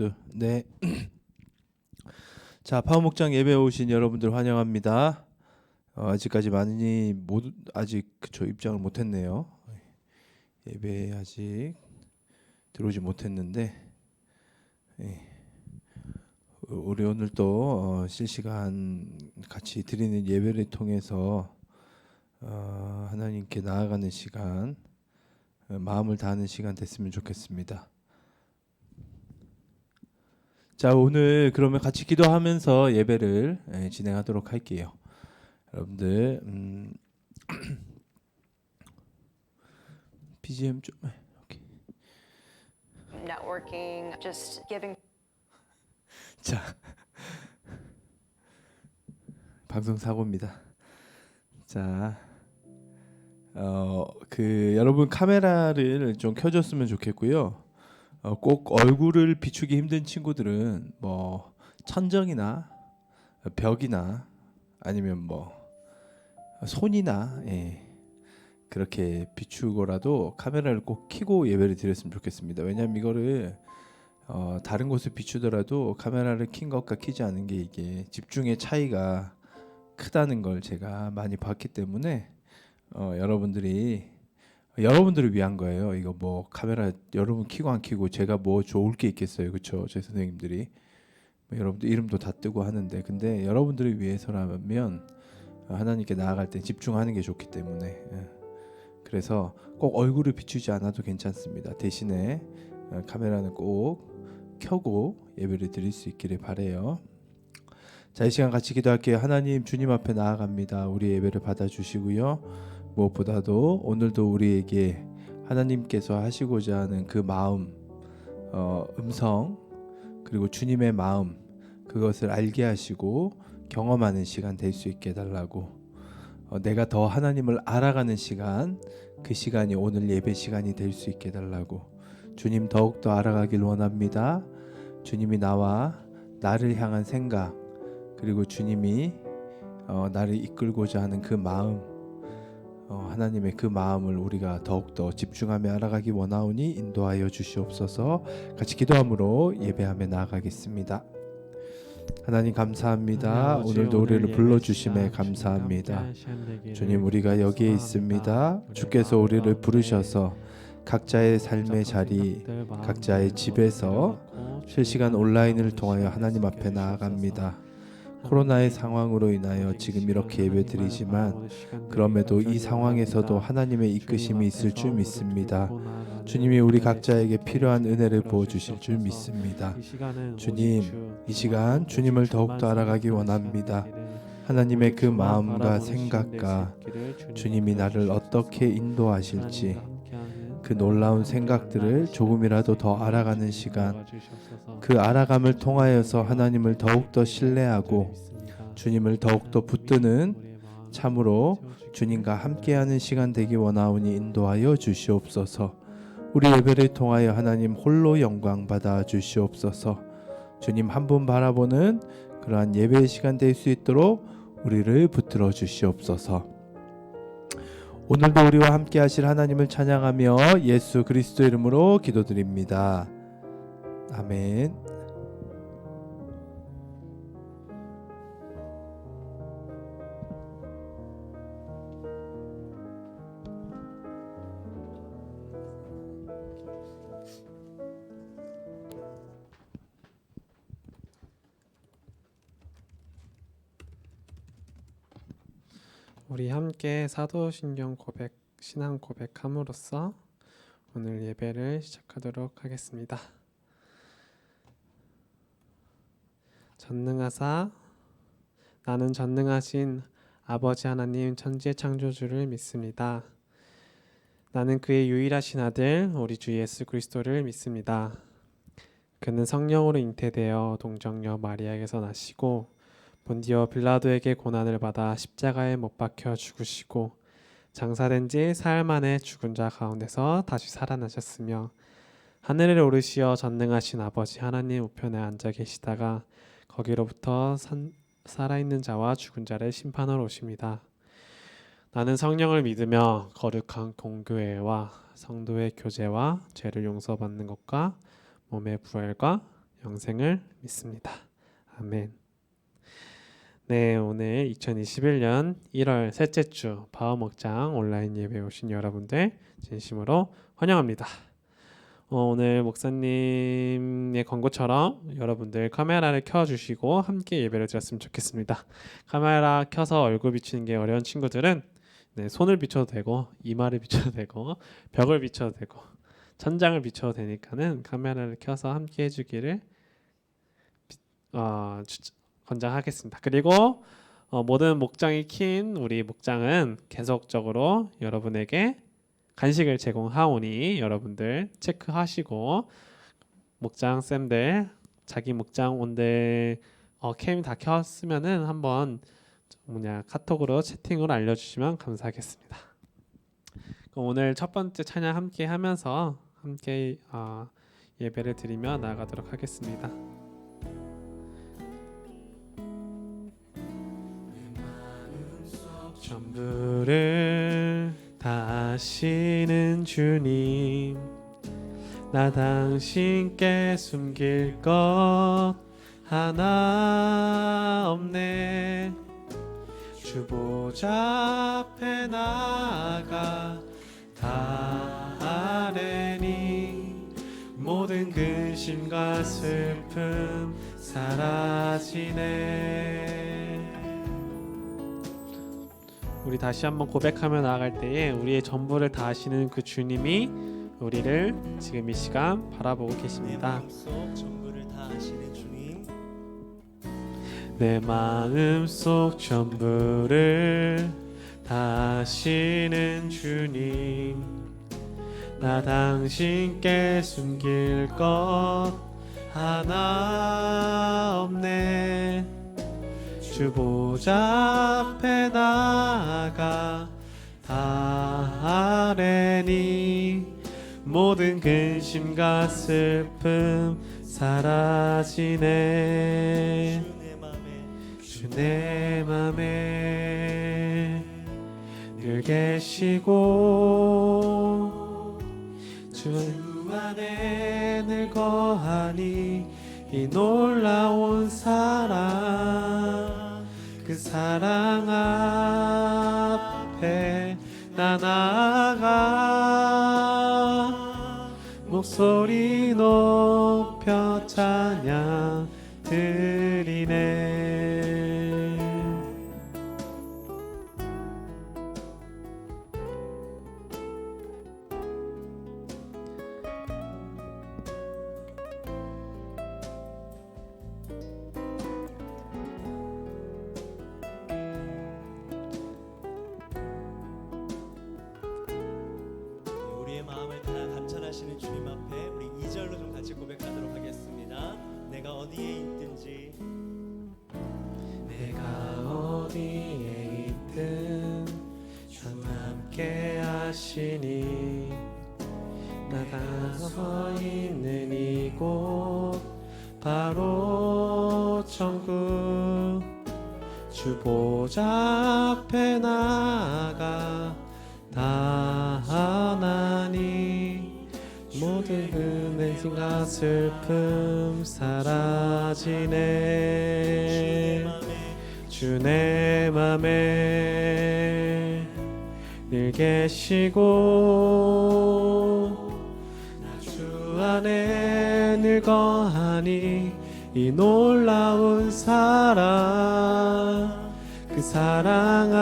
모두. 네. 자, 파워목장 예배 오신 여러분들 환영합니다. 아직까지 많이 모두 아직 저 입장을 못했네요. 예배 아직 들어오지 못했는데, 예. 우리 오늘 또 실시간 같이 드리는 예배를 통해서 하나님께 나아가는 시간, 마음을 다하는 시간 됐으면 좋겠습니다. 자, 오늘 그러면 같이 기도하면서 예배를 진행하도록 할게요. 여러분들 BGM 좀 오케이. Networking, just giving. 자, 방송 사고입니다. 자, 여러분 카메라를 좀 켜줬으면 좋겠고요. 꼭 얼굴을 비추기 힘든 친구들은 뭐 천정이나 벽이나 아니면 뭐 손이나 그렇게 비추고라도 카메라를 꼭 켜고 예배를 드렸으면 좋겠습니다. 왜냐하면 이거를 다른 곳을 비추더라도 카메라를 킨 것과 켜지 않은 게 이게 집중의 차이가 크다는 걸 제가 많이 봤기 때문에 여러분들을 위한 거예요. 이거 뭐 카메라 여러분 켜고 안 켜고 제가 뭐 좋을 게 있겠어요, 그렇죠? 제 선생님들이 여러분들 이름도 다 뜨고 하는데, 근데 여러분들을 위해서라면 하나님께 나아갈 때 집중하는 게 좋기 때문에 그래서 꼭 얼굴을 비추지 않아도 괜찮습니다. 대신에 카메라는 꼭 켜고 예배를 드릴 수 있기를 바라요. 자, 이 시간 같이 기도할게요. 하나님, 주님 앞에 나아갑니다. 우리 예배를 받아주시고요. 무엇보다도 오늘도 우리에게 하나님께서 하시고자 하는 그 마음, 음성, 그리고 주님의 마음, 그것을 알게 하시고 경험하는 시간 될 수 있게 해달라고, 내가 더 하나님을 알아가는 시간, 그 시간이 오늘 예배 시간이 될 수 있게 해달라고, 주님 더욱더 알아가길 원합니다. 주님이 나를 향한 생각, 그리고 주님이 나를 이끌고자 하는 그 마음, 하나님의 그 마음을 우리가 더욱더 집중하며 알아가기 원하오니 인도하여 주시옵소서. 같이 기도함으로 예배하며 나아가겠습니다. 하나님 감사합니다. 오늘도 우리를 불러주심에 감사합니다. 주님, 우리가 여기에 있습니다. 주께서 우리를 부르셔서 각자의 삶의 자리, 각자의 집에서 실시간 온라인을 통하여 하나님 앞에 나아갑니다. 코로나의 상황으로 인하여 지금 이렇게 예배드리지만 그럼에도 이 상황에서도 하나님의 이끄심이 있을 줄 믿습니다. 주님이 우리 각자에게 필요한 은혜를 부어주실 줄 믿습니다. 주님, 이 시간 주님을 더욱더 알아가기 원합니다. 하나님의 그 마음과 생각과 주님이 나를 어떻게 인도하실지, 그 놀라운 생각들을 조금이라도 더 알아가는 시간, 그 알아감을 통하여서 하나님을 더욱더 신뢰하고 주님을 더욱더 붙드는, 참으로 주님과 함께하는 시간 되기 원하오니 인도하여 주시옵소서. 우리 예배를 통하여 하나님 홀로 영광 받아 주시옵소서. 주님 한 분 바라보는 그러한 예배의 시간 될 수 있도록 우리를 붙들어 주시옵소서. 오늘도 우리와 함께 하실 하나님을 찬양하며 예수 그리스도 이름으로 기도드립니다. 아멘. 우리 함께 사도신경 고백, 신앙 고백함으로써 오늘 예배를 시작하도록 하겠습니다. 전능하사 나는 전능하신 아버지 하나님 천지의 창조주를 믿습니다. 나는 그의 유일하신 아들 우리 주 예수 그리스도를 믿습니다. 그는 성령으로 잉태되어 동정녀 마리아에게서 나시고 본디오 빌라도에게 고난을 받아 십자가에 못 박혀 죽으시고 장사된 지 사흘 만에 죽은 자 가운데서 다시 살아나셨으며 하늘에 오르시어 전능하신 아버지 하나님 우편에 앉아 계시다가 거기로부터 살아있는 자와 죽은 자를 심판하러 오십니다. 나는 성령을 믿으며 거룩한 공교회와 성도의 교제와 죄를 용서받는 것과 몸의 부활과 영생을 믿습니다. 아멘. 네, 오늘 2021년 1월 셋째 주 바오목장 온라인 예배 오신 여러분들 진심으로 환영합니다. 오늘 목사님의 권고처럼 여러분들 카메라를 켜주시고 함께 예배를 드렸으면 좋겠습니다. 카메라 켜서 얼굴 비추는 게 어려운 친구들은 손을 비춰도 되고 이마를 비춰도 되고 벽을 비춰도 되고 천장을 비춰도 되니까는 카메라를 켜서 함께 해주기를 권장하겠습니다. 그리고 모든 목장이 킨 우리 목장은 계속적으로 여러분에게 간식을 제공하오니 여러분들 체크하시고 목장 쌤들 자기 목장 온들 캠 다 켰으면은 한번 카톡으로 채팅으로 알려주시면 감사하겠습니다. 그럼 오늘 첫 번째 찬양 함께 하면서 함께 예배를 드리며 나아가도록 하겠습니다. 전부를 다 아시는 주님, 나 당신께 숨길 것 하나 없네. 주 보좌 앞에 나아가 다 아뢰니 모든 근심과 슬픔 사라지네. 우리 다시 한번 고백하며 나아갈 때에 우리의 전부를 다 아시는 그 주님이 우리를 지금 이 시간 바라보고 계십니다. 내 마음속 전부를 다 아시는 주님, 나 당신께 숨길 것 하나 없네. 주 보좌 앞에 나아가 다 아뢰니 모든 근심과 슬픔 사라지네. 주 내 맘에 늘 계시고 주 안에 늘 거하니 이 놀라운 사랑, 그 사랑 앞에 나 나아가 목소리 높여 찬양 드리네. 감찰하시는 주님 앞에 우리 2절로 좀 같이 고백하도록 하겠습니다. 내가 어디에 있든지, 내가 어디에 있든 주 함께 하시니 나가 서 있는 이곳 바로 천국. 주 보좌 앞에 나아가 다 하나니 모든 근심과 슬픔 사라지네. 주 내 맘에 늘 계시고 주 안에 늘 거하니 이 놀라운 사랑, 그 사랑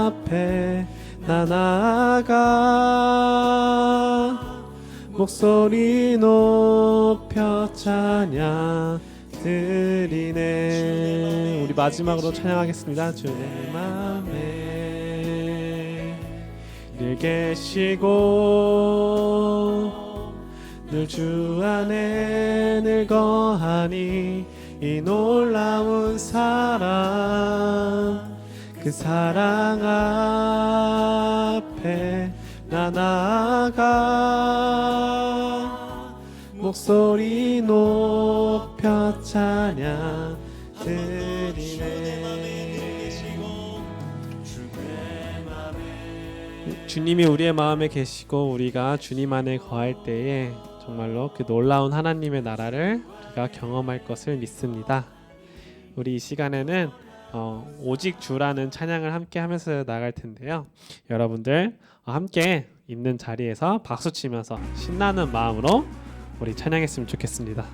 앞에 나 나아가 목소리 높여 찬양 드리네. 우리 마지막으로 찬양하겠습니다. 주 내 맘에 늘 계시고 늘 주 안에 늘 거하니 이 놀라운 사랑, 그 사랑 앞에 나 나아가 목소리 높여 찬양 드리네. 주님이 우리의 마음에 계시고 우리가 주님 안에 거할 때에 정말로 그 놀라운 하나님의 나라를 우리가 경험할 것을 믿습니다. 우리 이 시간에는 오직 주라는 찬양을 함께 하면서 나갈 텐데요. 여러분들 함께 있는 자리에서 박수 치면서 신나는 마음으로 우리 찬양했으면 좋겠습니다.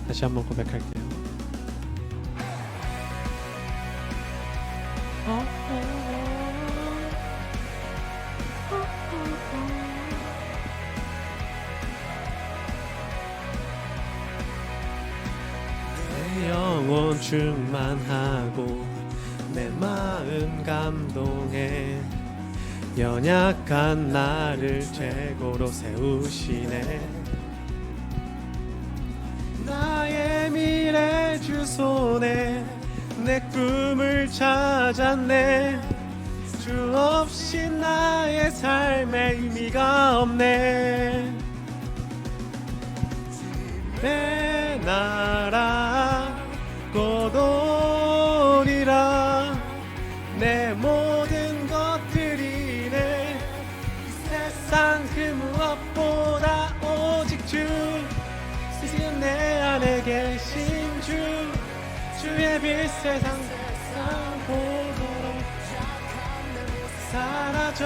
다시 한번 고백할게요. 내 영혼 충만하고 내 마음 감동해 연약한 나를 최고로 세우시네. 나의 미래 주소네 내 꿈을 찾았네. 주 없이 나의 삶에 의미가 없네. 내 나라 곧 오리라. 내 모든 것들이 내 세상 그 무엇보다 오직 주. 지금 내 안에 계신 주. 주의 빛 세상 보도록 사라져.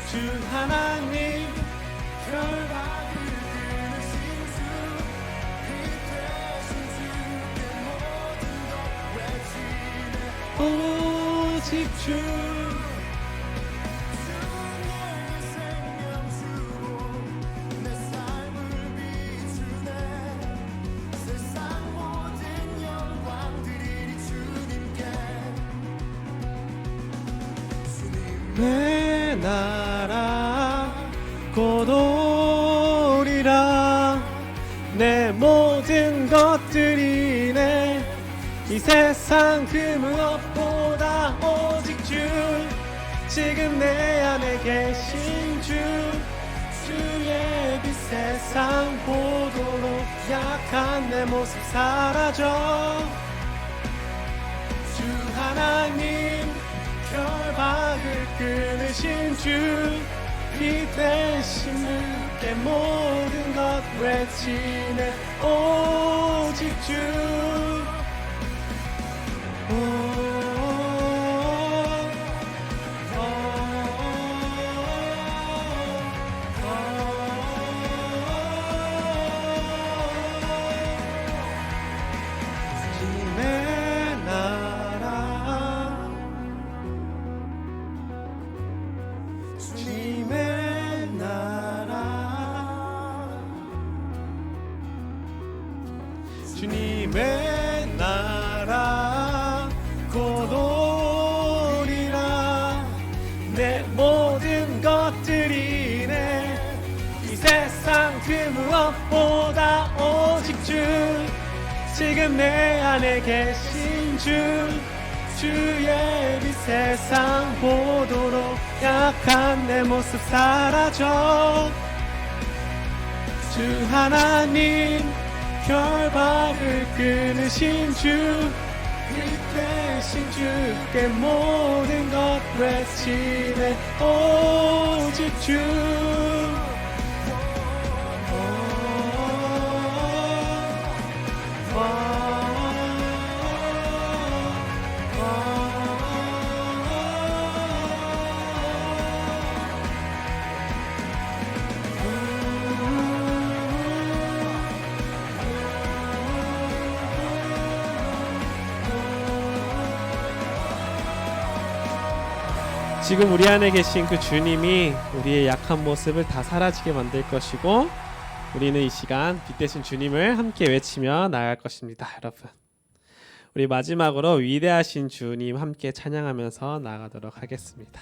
주 하나님 결박을 끊으신 주. 빛 되신 주의 모든 것 외치네. 오직 주. 내 나라 곧 오리라. 내 모든 것들이 내 이 세상 그 무엇보다 오직 주. 지금 내 안에 계신 주. 주의 빛 세상 보도록 약한 내 모습 사라져. 주 하나님 결박을 끊으신 주. 빛 되신 주께 모든 것 외치네. 오직 주. 주님의 나라 주님의 나라 주님의 나라 곧 오리라. 내 모든 것들이 내 이 세상 그 무엇보다 오직 주. 지금 내 안에 계신 주. 주의 빛 세상 보도록 약한 내 모습 사라져. 주 하나님 결박을 끊으신 주. 빛 되신 주께 모든 것 외치네. 오직 주. 지금 우리 안에 계신 그 주님이 우리의 약한 모습을 다 사라지게 만들 것이고, 우리는 이 시간 빛 되신 주님을 함께 외치며 나아갈 것입니다. 여러분, 우리 마지막으로 위대하신 주님 함께 찬양하면서 나아가도록 하겠습니다.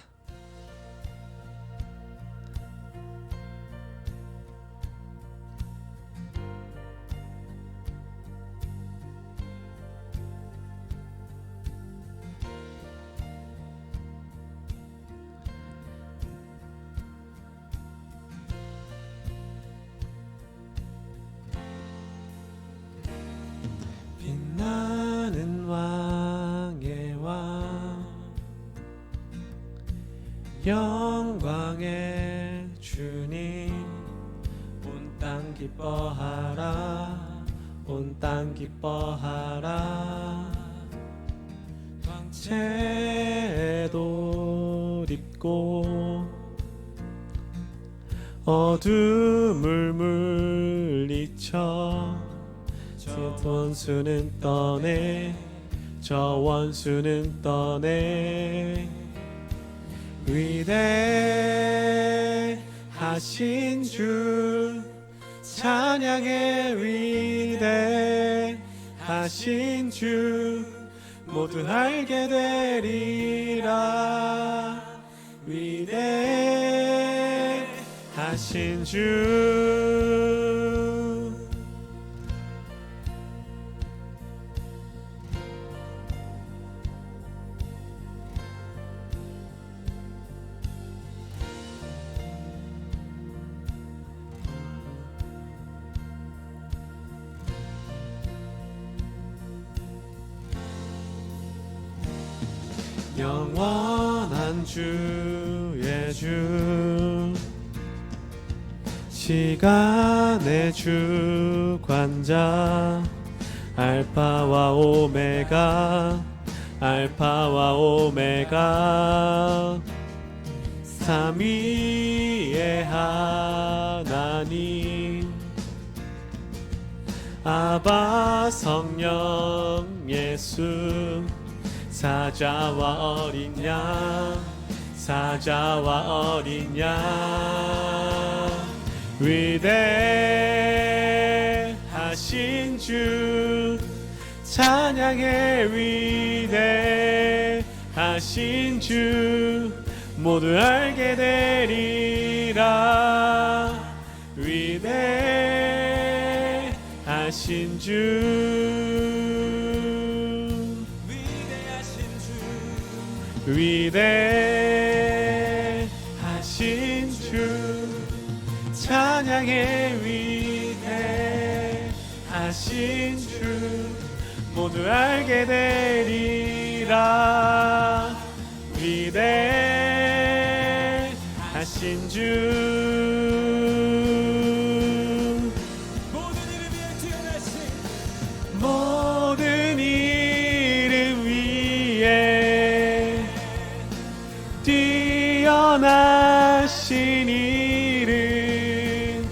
영광의 주님 온 땅 기뻐하라 온 땅 기뻐하라 광채도 입고 어둠을 물리쳐 저 원수는 떠내 저 원수는 떠내 위대하신 주 찬양해 위대하신 주 모두 알게 되리라 위대하신 주 영원한 주의 주 시간의 주관자 알파와 오메가 알파와 오메가 삼위의 하나님 아바 성령 예수 사자와 어린 양 사자와 어린 양 위대하신 주 찬양해 위대하신 주 모두 알게 되리라 위대하신 주 위대하신 주 찬양해 위대하신 주 모두 알게 되리라 위대하신 주 모든 이름 위에 뛰어나신 모든 이름 위에 뛰어나신 이름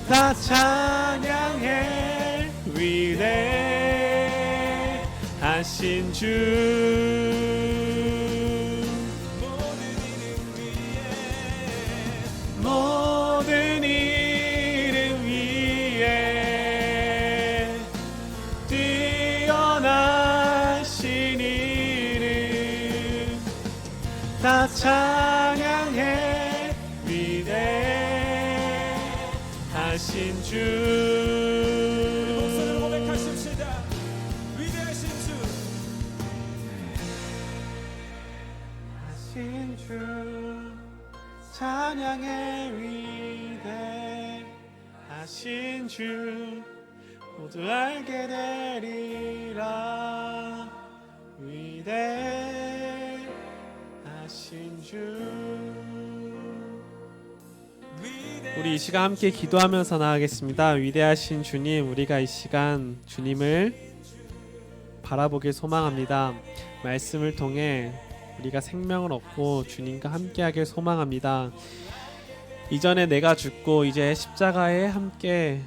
다 찬양해 위대하신 주 모든 이름 위에 뛰어나신 이름 다 찬양해 위대하신 주 목소리로 고백하십시다 위대하신 주 하신 주 찬양해 위대하신 주 모두 알게 되리라 위대하신 주 우리 이 시간 함께 기도하면서 나아가겠습니다. 위대하신 주님 우리가 이 시간 주님을 바라보길 소망합니다. 말씀을 통해 우리가 생명을 얻고 주님과 함께하길 소망합니다. 이전에 내가 죽고 이제 십자가에 함께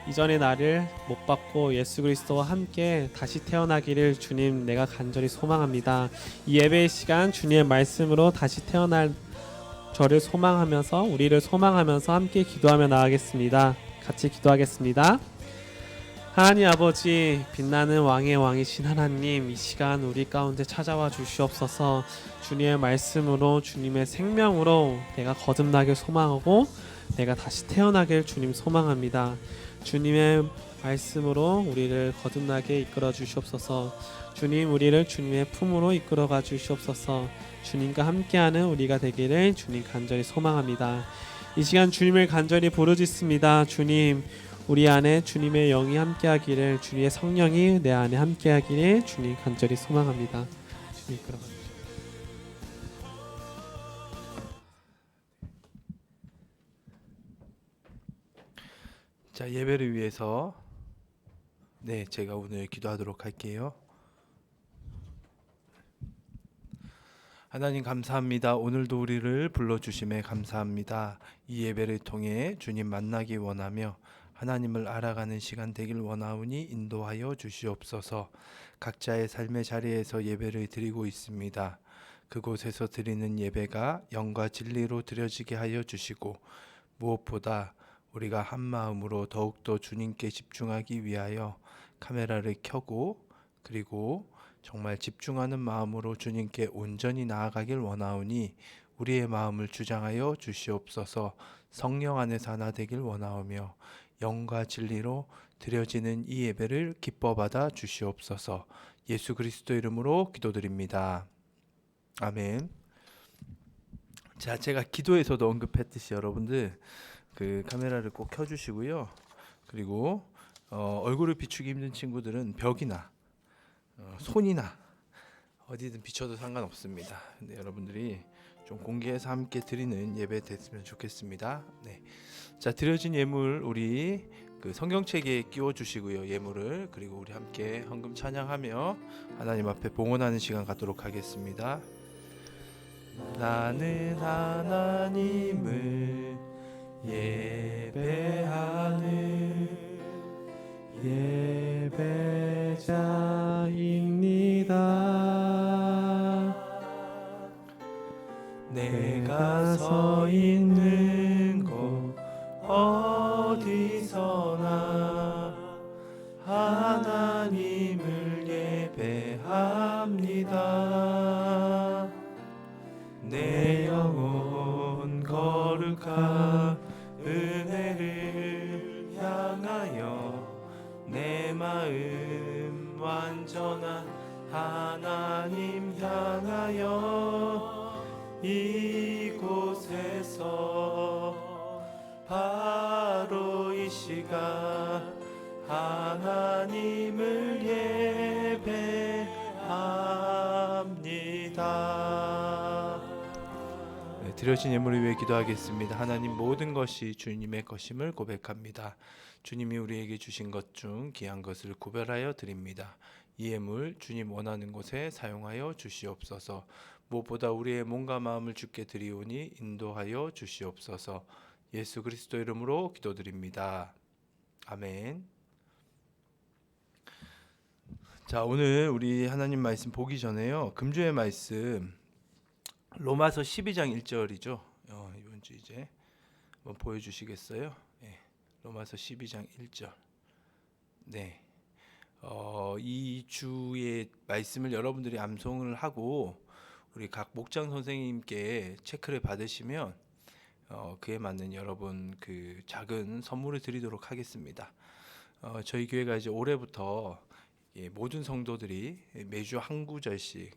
이전의 나를 못 받고 예수 그리스도와 함께 다시 태어나기를 주님 내가 간절히 소망합니다. 이 예배의 시간 주님의 말씀으로 다시 태어날 저를 소망하면서 우리를 소망하면서 함께 기도하며 나아가겠습니다. 같이 기도하겠습니다. 하나님 아버지 빛나는 왕의 왕이신 하나님 이 시간 우리 가운데 찾아와 주시옵소서. 주님의 말씀으로 주님의 생명으로 내가 거듭나길 소망하고 내가 다시 태어나길 주님 소망합니다. 주님의 말씀으로 우리를 거듭나게 이끌어 주시옵소서. 주님 우리를 주님의 품으로 이끌어가 주시옵소서. 주님과 함께하는 우리가 되기를 주님 간절히 소망합니다. 이 시간 주님을 간절히 부르짖습니다. 주님 우리 안에 주님의 영이 함께하기를 주님의 성령이 내 안에 함께하기를 주님 간절히 소망합니다. 주님 이끌어가 주시옵소서. 자, 예배를 위해서 제가 오늘 기도하도록 할게요. 하나님 감사합니다. 오늘도 우리를 불러주심에 감사합니다. 이 예배를 통해 주님 만나기 원하며 하나님을 알아가는 시간 되길 원하오니 인도하여 주시옵소서. 각자의 삶의 자리에서 예배를 드리고 있습니다. 그곳에서 드리는 예배가 영과 진리로 드려지게 하여 주시고 무엇보다 우리가 한 마음으로 더욱더 주님께 집중하기 위하여 카메라를 켜고 그리고 정말 집중하는 마음으로 주님께 온전히 나아가길 원하오니 우리의 마음을 주장하여 주시옵소서. 성령 안에서 하나 되길 원하오며 영과 진리로 드려지는 이 예배를 기뻐 받아 주시옵소서. 예수 그리스도 이름으로 기도드립니다. 아멘. 자, 제가 기도에서도 언급했듯이 여러분들 그 카메라를 꼭 켜주시고요. 그리고 얼굴을 비추기 힘든 친구들은 벽이나 손이나 어디든 비춰도 상관없습니다. 근데 여러분들이 좀 공개해서 함께 드리는 예배 됐으면 좋겠습니다. 네. 자, 드려진 예물 우리 그 성경책에 끼워 주시고요. 예물을 그리고 우리 함께 헌금 찬양하며 하나님 앞에 봉헌하는 시간 갖도록 하겠습니다. 나는 하나님을 예배하는 예배자입니다. 내가 서 있는 곳 어디서나 하나님을 예배합니다. 내 영혼 거룩한 은혜를 향하여 내 마음 완전한 하나님 향하여 이곳에서 바로 이 시간 하나님을 예배합니다. 드려진 예물을 위해 기도하겠습니다. 하나님, 모든 것이 주님의 것임을 고백합니다. 주님이 우리에게 주신 것 중 귀한 것을 구별하여 드립니다. 이 예물 주님 원하는 곳에 사용하여 주시옵소서. 무엇보다 우리의 몸과 마음을 주께 드리오니 인도하여 주시옵소서. 예수 그리스도 이름으로 기도드립니다. 아멘. 자, 오늘 우리 하나님 말씀 보기 전에요. 금주의 말씀 로마서 12장 1절이죠. 이번 주 이제 한번 보여주시겠어요? 네, 로마서 12장 1절. 네, 이 주의 말씀을 여러분들이 암송을 하고 우리 각 목장 선생님께 체크를 받으시면 그에 맞는 여러분 그 작은 선물을 드리도록 하겠습니다. 저희 교회가 이제 올해부터 모든 성도들이 매주 한 구절씩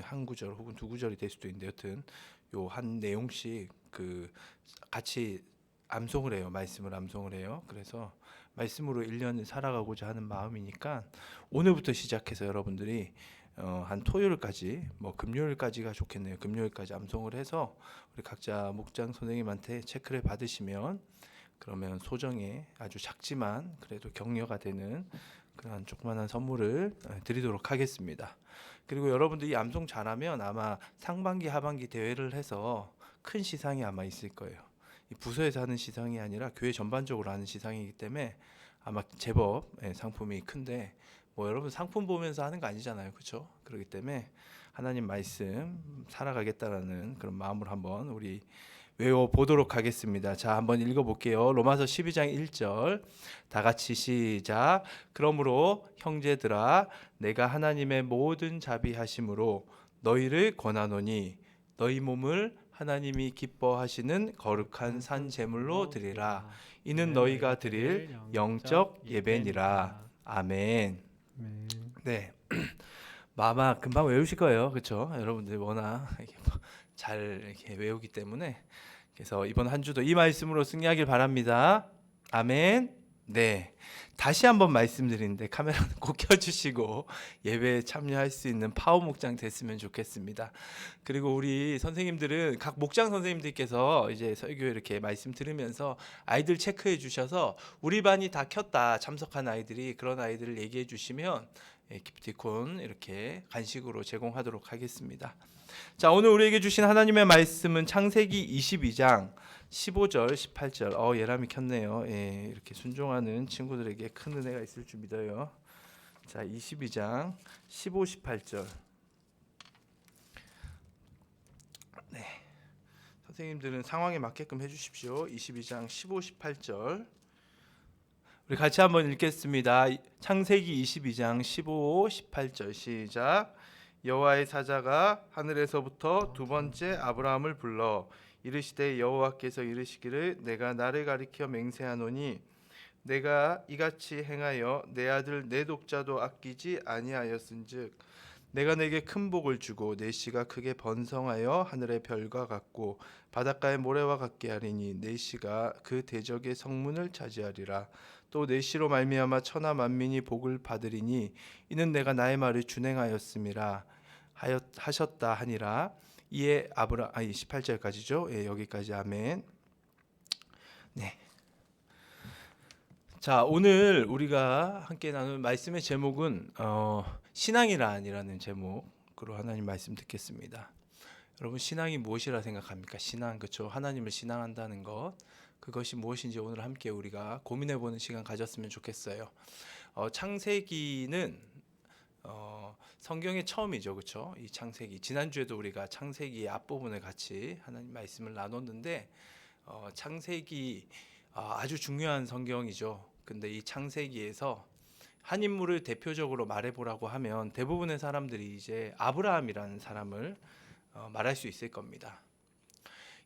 한 구절 혹은 두 구절이 될 수도 있는데 여튼 요 한 내용씩 그 같이 암송을 해요. 말씀을 암송을 해요. 그래서 말씀으로 1년을 살아가고자 하는 마음이니까 오늘부터 시작해서 여러분들이 한 토요일까지 뭐 금요일까지가 좋겠네요. 금요일까지 암송을 해서 우리 각자 목장 선생님한테 체크를 받으시면 그러면 소정의 아주 작지만 그래도 격려가 되는 그런 조그만한 선물을 드리도록 하겠습니다. 그리고 여러분들이 암송 잘하면 아마 상반기 하반기 대회를 해서 큰 시상이 아마 있을 거예요. 이 부서에서 하는 시상이 아니라 교회 전반적으로 하는 시상이기 때문에 아마 제법 상품이 큰데 뭐 여러분 상품 보면서 하는 거 아니잖아요, 그렇죠? 그렇기 때문에 하나님 말씀 살아가겠다라는 그런 마음으로 한번 우리 외워보도록 하겠습니다. 자, 한번 읽어볼게요. 로마서 12장 1절 다 같이 시작. 그러므로 형제들아 내가 하나님의 모든 자비하심으로 너희를 권하노니 너희 몸을 하나님이 기뻐하시는 거룩한 산 제물로 드리라. 이는 너희가 드릴 영적 예배니라. 아멘. 네. 아마 금방 외우실 거예요, 그렇죠? 여러분들 워낙 잘 이렇게 외우기 때문에 그래서 이번 한 주도 이 말씀으로 승리하길 바랍니다. 아멘. 네, 다시 한번 말씀드리는데 카메라는 꼭 켜주시고 예배에 참여할 수 있는 파워 목장 됐으면 좋겠습니다. 그리고 우리 선생님들은 각 목장 선생님들께서 이제 설교 이렇게 말씀 들으면서 아이들 체크해 주셔서 우리 반이 다 켰다 참석한 아이들이 그런 아이들을 얘기해 주시면 기프티콘 이렇게 간식으로 제공하도록 하겠습니다. 자, 오늘 우리에게 주신 하나님의 말씀은 창세기 22장 15절 18절. 예람이 켰네요. 이렇게 순종하는 친구들에게 큰 은혜가 있을 줄 믿어요. 자, 22장 15, 18절. 네, 선생님들은 상황에 맞게끔 해주십시오. 22장 15, 18절. 우리 같이 한번 읽겠습니다. 창세기 22장 15, 18절 시작. 여호와의 사자가 하늘에서부터 두 번째 아브라함을 불러 이르시되 여호와께서 이르시기를 내가 나를 가리켜 맹세하노니 내가 이같이 행하여 내 아들 내 독자도 아끼지 아니하였은즉 내가 내게 큰 복을 주고 내 씨가 크게 번성하여 하늘의 별과 같고 바닷가의 모래와 같게 하리니 내 씨가 그 대적의 성문을 차지하리라. 또 내 씨로 말미암아 천하 만민이 복을 받으리니 이는 내가 나의 말을 준행하였음이라 하셨다 하니라. 이에 18절까지죠. 여기까지 아멘. 네. 자, 오늘 우리가 함께 나눌 말씀의 제목은 신앙이란이라는 제목으로 하나님 말씀 듣겠습니다. 여러분, 신앙이 무엇이라 생각합니까? 신앙, 그렇죠? 하나님을 신앙한다는 것, 그것이 무엇인지 오늘 함께 우리가 고민해보는 시간 가졌으면 좋겠어요. 창세기는 성경의 처음이죠, 그렇죠? 이 창세기, 지난주에도 우리가 창세기 앞부분을 같이 하나님 말씀을 나눴는데 창세기 아주 중요한 성경이죠. 근데 이 창세기에서 한 인물을 대표적으로 말해보라고 하면 대부분의 사람들이 이제 아브라함이라는 사람을 말할 수 있을 겁니다.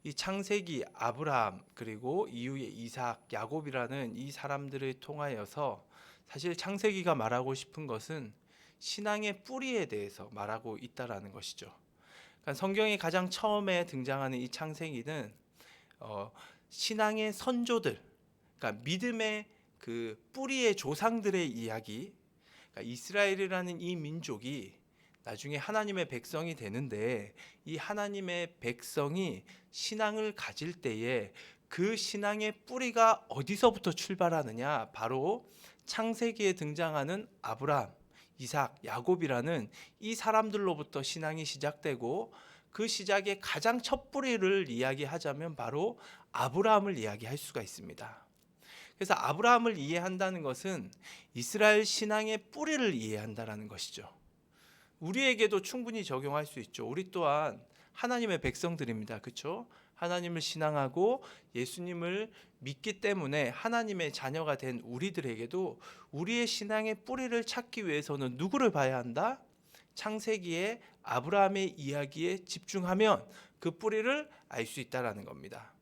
이 창세기 아브라함 그리고 이후에 이삭, 야곱이라는 이 사람들을 통하여서 사실 창세기가 말하고 싶은 것은 신앙의 뿌리에 대해서 말하고 있다라는 것이죠. 그러니까 성경이 가장 처음에 등장하는 이 창세기는 신앙의 선조들, 그러니까 믿음의 그 뿌리의 조상들의 이야기, 그러니까 이스라엘이라는 이 민족이 나중에 하나님의 백성이 되는데 이 하나님의 백성이 신앙을 가질 때에 그 신앙의 뿌리가 어디서부터 출발하느냐, 바로 창세기에 등장하는 아브라함, 이삭, 야곱이라는 이 사람들로부터 신앙이 시작되고 그 시작의 가장 첫 뿌리를 이야기하자면 바로 아브라함을 이야기할 수가 있습니다. 그래서 아브라함을 이해한다는 것은 이스라엘 신앙의 뿌리를 이해한다는 것이죠. 우리에게도 충분히 적용할 수 있죠. 우리 또한 하나님의 백성들입니다. 그렇죠? 하나님을 신앙하고 예수님을 믿기 때문에 하나님의 자녀가 된 우리들에게도 우리의 신앙의 뿌리를 찾기 위해서는 누구를 봐야 한다? 창세기의 아브라함의 이야기에 집중하면 그 뿌리를 알 수 있다라는 겁니다.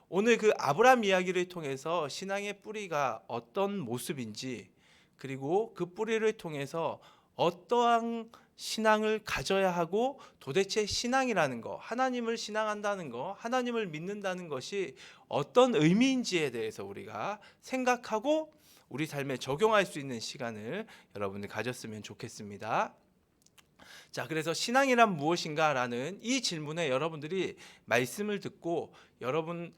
오늘 그 아브라함 이야기를 통해서 신앙의 뿌리가 어떤 모습인지, 그리고 그 뿌리를 통해서 어떠한 신앙을 가져야 하고 도대체 신앙이라는 거, 하나님을 신앙한다는 거, 하나님을 믿는다는 것이 어떤 의미인지에 대해서 우리가 생각하고 우리 삶에 적용할 수 있는 시간을 여러분들 가졌으면 좋겠습니다. 자, 그래서 신앙이란 무엇인가라는 이 질문에 여러분들이 말씀을 듣고 여러분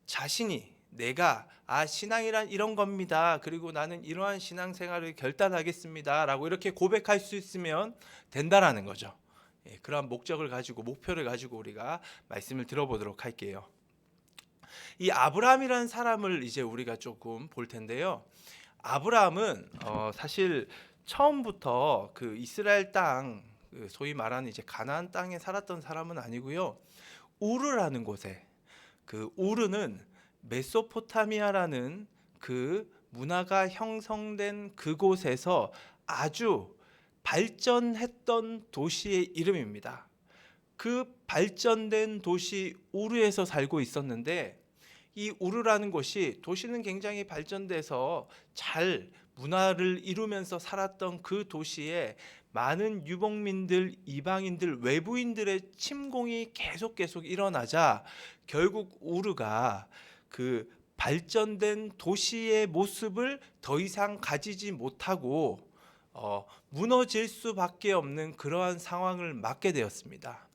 자신이 내가 신앙이란 이런 겁니다. 그리고 나는 이러한 신앙생활을 결단하겠습니다. 라고 이렇게 고백할 수 있으면 된다라는 거죠. 그러한 목적을 가지고 목표를 가지고 우리가 말씀을 들어보도록 할게요. 이 아브라함이라는 사람을 이제 우리가 조금 볼 텐데요. 아브라함은 사실 처음부터 그 이스라엘 땅, 소위 말하는 이제 가나안 땅에 살았던 사람은 아니고요. 우르라는 곳에, 그 우르는 메소포타미아라는 그 문화가 형성된 그곳에서 아주 발전했던 도시의 이름입니다. 그 발전된 도시 우르에서 살고 있었는데 이 우르라는 곳이, 도시는 굉장히 발전돼서 잘 문화를 이루면서 살았던 그 도시에 많은 유목민들, 이방인들, 외부인들의 침공이 계속 일어나자 결국 우르가 그 발전된 도시의 모습을 더 이상 가지지 못하고 무너질 수밖에 없는 그러한 상황을 맞게 되었습니다.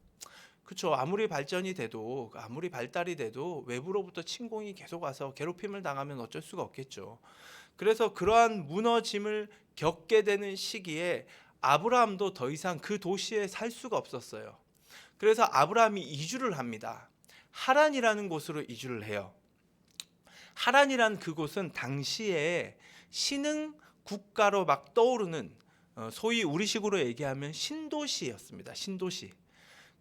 그렇죠. 아무리 발전이 돼도, 아무리 발달이 돼도 외부로부터 침공이 계속 와서 괴롭힘을 당하면 어쩔 수가 없겠죠. 그래서 그러한 무너짐을 겪게 되는 시기에 아브라함도 더 이상 그 도시에 살 수가 없었어요. 그래서 아브라함이 이주를 합니다. 하란이라는 곳으로 이주를 해요. 하란이란 그곳은 당시에 신흥 국가로 막 떠오르는 소위 우리식으로 얘기하면 신도시였습니다. 신도시.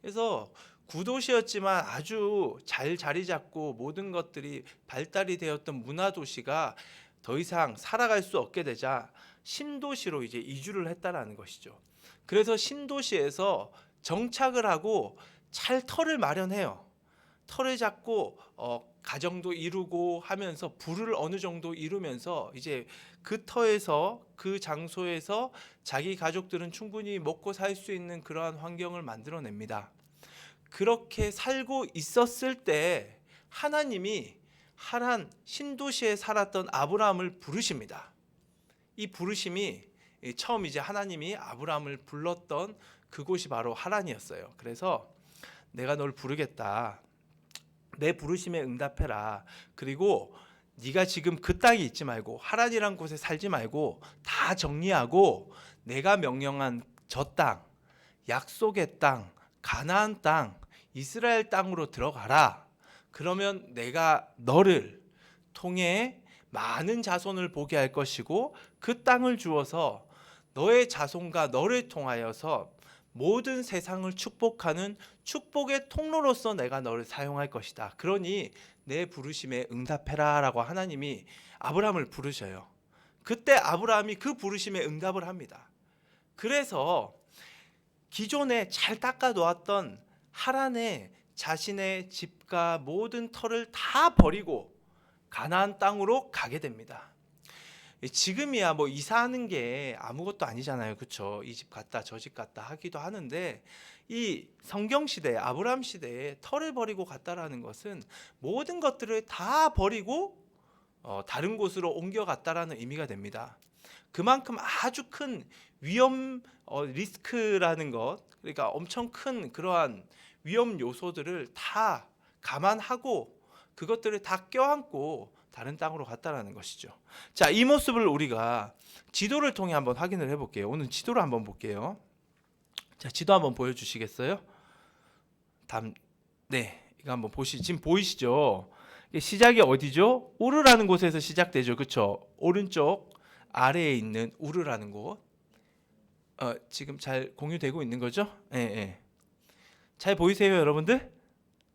그래서 구도시였지만 아주 잘 자리 잡고 모든 것들이 발달이 되었던 문화도시가 더 이상 살아갈 수 없게 되자 신도시로 이제 이주를 했다라는 것이죠. 그래서 신도시에서 정착을 하고 잘 터를 마련해요. 터를 잡고 가정도 이루고 하면서 부를 어느 정도 이루면서 이제 그 터에서, 그 장소에서 자기 가족들은 충분히 먹고 살 수 있는 그러한 환경을 만들어냅니다. 그렇게 살고 있었을 때 하나님이 하란 신도시에 살았던 아브라함을 부르십니다. 이 부르심이 처음 이제 하나님이 아브라함을 불렀던 그곳이 바로 하란이었어요. 그래서 내가 널 부르겠다. 내 부르심에 응답해라. 그리고 네가 지금 그 땅에 있지 말고 하란이란 곳에 살지 말고 다 정리하고 내가 명령한 저 땅, 약속의 땅, 가나안 땅, 이스라엘 땅으로 들어가라. 그러면 내가 너를 통해 많은 자손을 보게 할 것이고 그 땅을 주어서 너의 자손과 너를 통하여서 모든 세상을 축복하는 축복의 통로로서 내가 너를 사용할 것이다. 그러니 내 부르심에 응답해라 라고 하나님이 아브라함을 부르셔요. 그때 아브라함이 그 부르심에 응답을 합니다. 그래서 기존에 잘 닦아 놓았던 하란에 자신의 집과 모든 터를 다 버리고 가나안 땅으로 가게 됩니다. 지금이야 뭐 이사하는 게 아무것도 아니잖아요. 그렇죠? 이 집 갔다 저 집 갔다 하기도 하는데 이 성경 시대, 아브라함 시대에 터를 버리고 갔다라는 것은 모든 것들을 다 버리고 다른 곳으로 옮겨갔다라는 의미가 됩니다. 그만큼 아주 큰 위험 리스크라는 것, 그러니까 엄청 큰 그러한 위험 요소들을 다 감안하고 그것들을 다 껴안고 다른 땅으로 갔다라는 것이죠. 자, 이 모습을 우리가 지도를 통해 한번 확인을 해볼게요. 오늘 지도를 한번 볼게요. 자, 지도 한번 보여주시겠어요? 네, 이거 한번 지금 보이시죠? 시작이 어디죠? 우르라는 곳에서 시작되죠. 그렇죠? 오른쪽 아래에 있는 우르라는 곳. 지금 잘 공유되고 있는 거죠? 네. 잘 보이세요, 여러분들?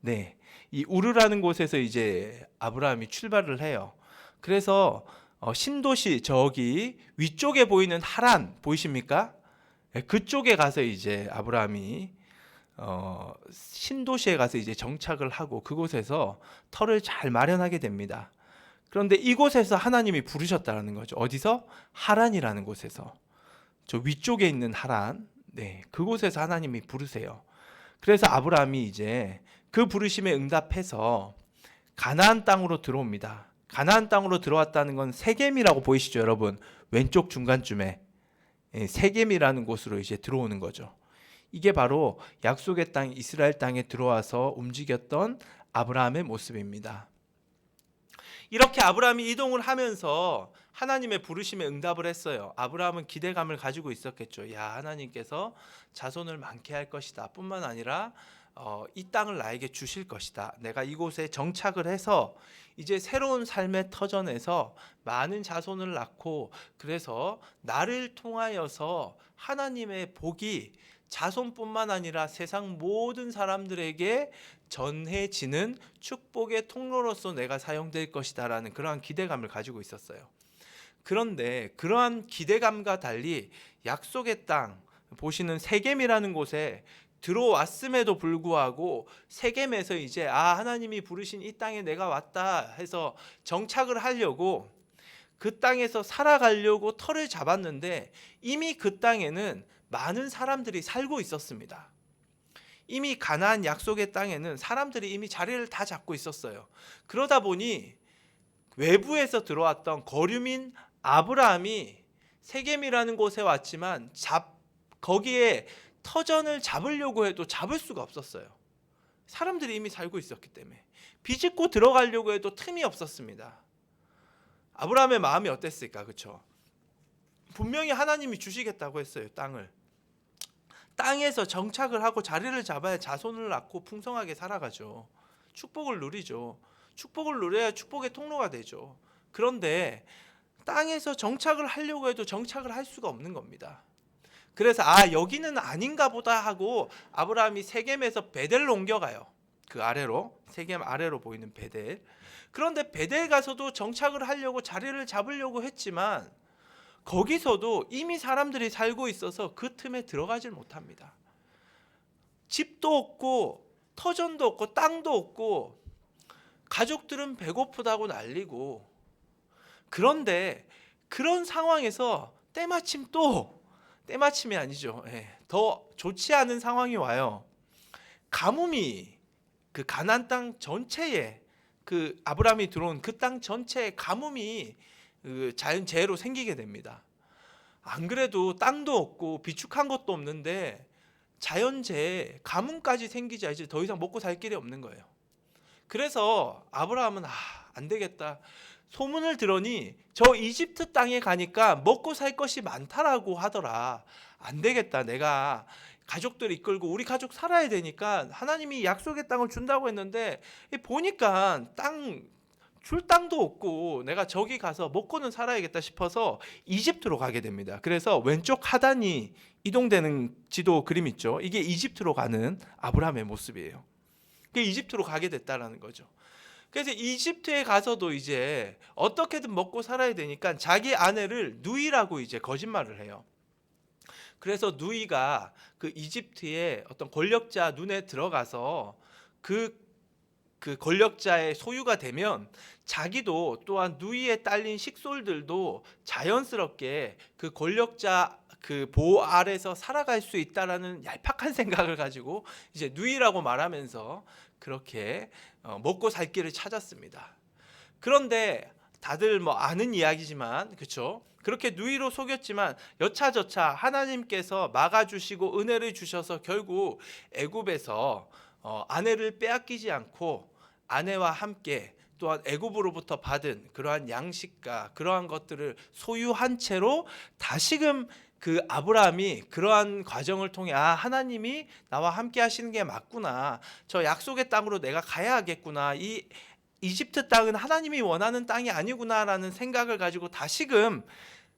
네. 이 우르라는 곳에서 이제 아브라함이 출발을 해요. 그래서 신도시 저기 위쪽에 보이는 하란 보이십니까? 그쪽에 가서 이제 아브라함이 신도시에 가서 이제 정착을 하고 그곳에서 터를 잘 마련하게 됩니다. 그런데 이곳에서 하나님이 부르셨다는 거죠. 어디서? 하란이라는 곳에서. 저 위쪽에 있는 하란, 네, 그곳에서 하나님이 부르세요. 그래서 아브라함이 이제 그 부르심에 응답해서 가나안 땅으로 들어옵니다. 가나안 땅으로 들어왔다는 건 세겜이라고 보이시죠, 여러분? 왼쪽 중간쯤에 세겜이라는 곳으로 이제 들어오는 거죠. 이게 바로 약속의 땅 이스라엘 땅에 들어와서 움직였던 아브라함의 모습입니다. 이렇게 아브라함이 이동을 하면서 하나님의 부르심에 응답을 했어요. 아브라함은 기대감을 가지고 있었겠죠. 야, 하나님께서 자손을 많게 할 것이다. 뿐만 아니라 이 땅을 나에게 주실 것이다. 내가 이곳에 정착을 해서 이제 새로운 삶의 터전에서 많은 자손을 낳고 그래서 나를 통하여서 하나님의 복이 자손뿐만 아니라 세상 모든 사람들에게 전해지는 축복의 통로로서 내가 사용될 것이다라는 그러한 기대감을 가지고 있었어요. 그런데 그러한 기대감과 달리 약속의 땅 보시는 세겜이라는 곳에 들어왔음에도 불구하고 세겜에서 이제 하나님이 부르신 이 땅에 내가 왔다 해서 정착을 하려고 그 땅에서 살아가려고 터를 잡았는데 이미 그 땅에는 많은 사람들이 살고 있었습니다. 이미 가나안 약속의 땅에는 사람들이 이미 자리를 다 잡고 있었어요. 그러다 보니 외부에서 들어왔던 거류민 아브라함이 세겜이라는 곳에 왔지만 거기에 터전을 잡으려고 해도 잡을 수가 없었어요. 사람들이 이미 살고 있었기 때문에 비집고 들어가려고 해도 틈이 없었습니다. 아브라함의 마음이 어땠을까? 그렇죠? 분명히 하나님이 주시겠다고 했어요. 땅에서 정착을 하고 자리를 잡아야 자손을 낳고 풍성하게 살아가죠. 축복을 누리죠. 축복을 누려야 축복의 통로가 되죠. 그런데 땅에서 정착을 하려고 해도 정착을 할 수가 없는 겁니다. 그래서 여기는 아닌가 보다 하고 아브라함이 세겜에서 베델로 옮겨가요. 그 아래로, 세겜 아래로 보이는 베델. 그런데 베델 가서도 정착을 하려고 자리를 잡으려고 했지만 거기서도 이미 사람들이 살고 있어서 그 틈에 들어가질 못합니다. 집도 없고 터전도 없고 땅도 없고 가족들은 배고프다고 난리고, 그런데 그런 상황에서 때마침이 아니죠. 더 좋지 않은 상황이 와요. 가뭄이 그 가나안 땅 전체에, 그 아브라함이 들어온 그 땅 전체에 가뭄이 그 자연재해로 생기게 됩니다. 안 그래도 땅도 없고 비축한 것도 없는데 자연재해, 가뭄까지 생기자 이제 더 이상 먹고 살 길이 없는 거예요. 그래서 아브라함은 안 되겠다. 소문을 들으니 저 이집트 땅에 가니까 먹고 살 것이 많다라고 하더라. 안 되겠다. 내가 가족들 이끌고 우리 가족 살아야 되니까 하나님이 약속의 땅을 준다고 했는데 보니까 줄 땅도 없고 내가 저기 가서 먹고는 살아야겠다 싶어서 이집트로 가게 됩니다. 그래서 왼쪽 하단이 이동되는 지도 그림 있죠. 이게 이집트로 가는 아브라함의 모습이에요. 이집트로 가게 됐다라는 거죠. 그래서 이집트에 가서도 이제 어떻게든 먹고 살아야 되니까 자기 아내를 누이라고 이제 거짓말을 해요. 그래서 누이가 그 이집트의 어떤 권력자 눈에 들어가서 그 권력자의 소유가 되면 자기도 또한 누이에 딸린 식솔들도 자연스럽게 그 권력자 그 보호 아래서 살아갈 수 있다라는 얄팍한 생각을 가지고 이제 누이라고 말하면서 그렇게 먹고 살 길을 찾았습니다. 그런데 다들 아는 이야기지만 그렇죠? 그렇게 누이로 속였지만 여차저차 하나님께서 막아주시고 은혜를 주셔서 결국 애굽에서 아내를 빼앗기지 않고 아내와 함께 또한 애굽으로부터 받은 그러한 양식과 그러한 것들을 소유한 채로 다시금 그 아브라함이 그러한 과정을 통해 하나님이 나와 함께 하시는 게 맞구나. 저 약속의 땅으로 내가 가야 하겠구나. 이 이집트 땅은 하나님이 원하는 땅이 아니구나라는 생각을 가지고 다시금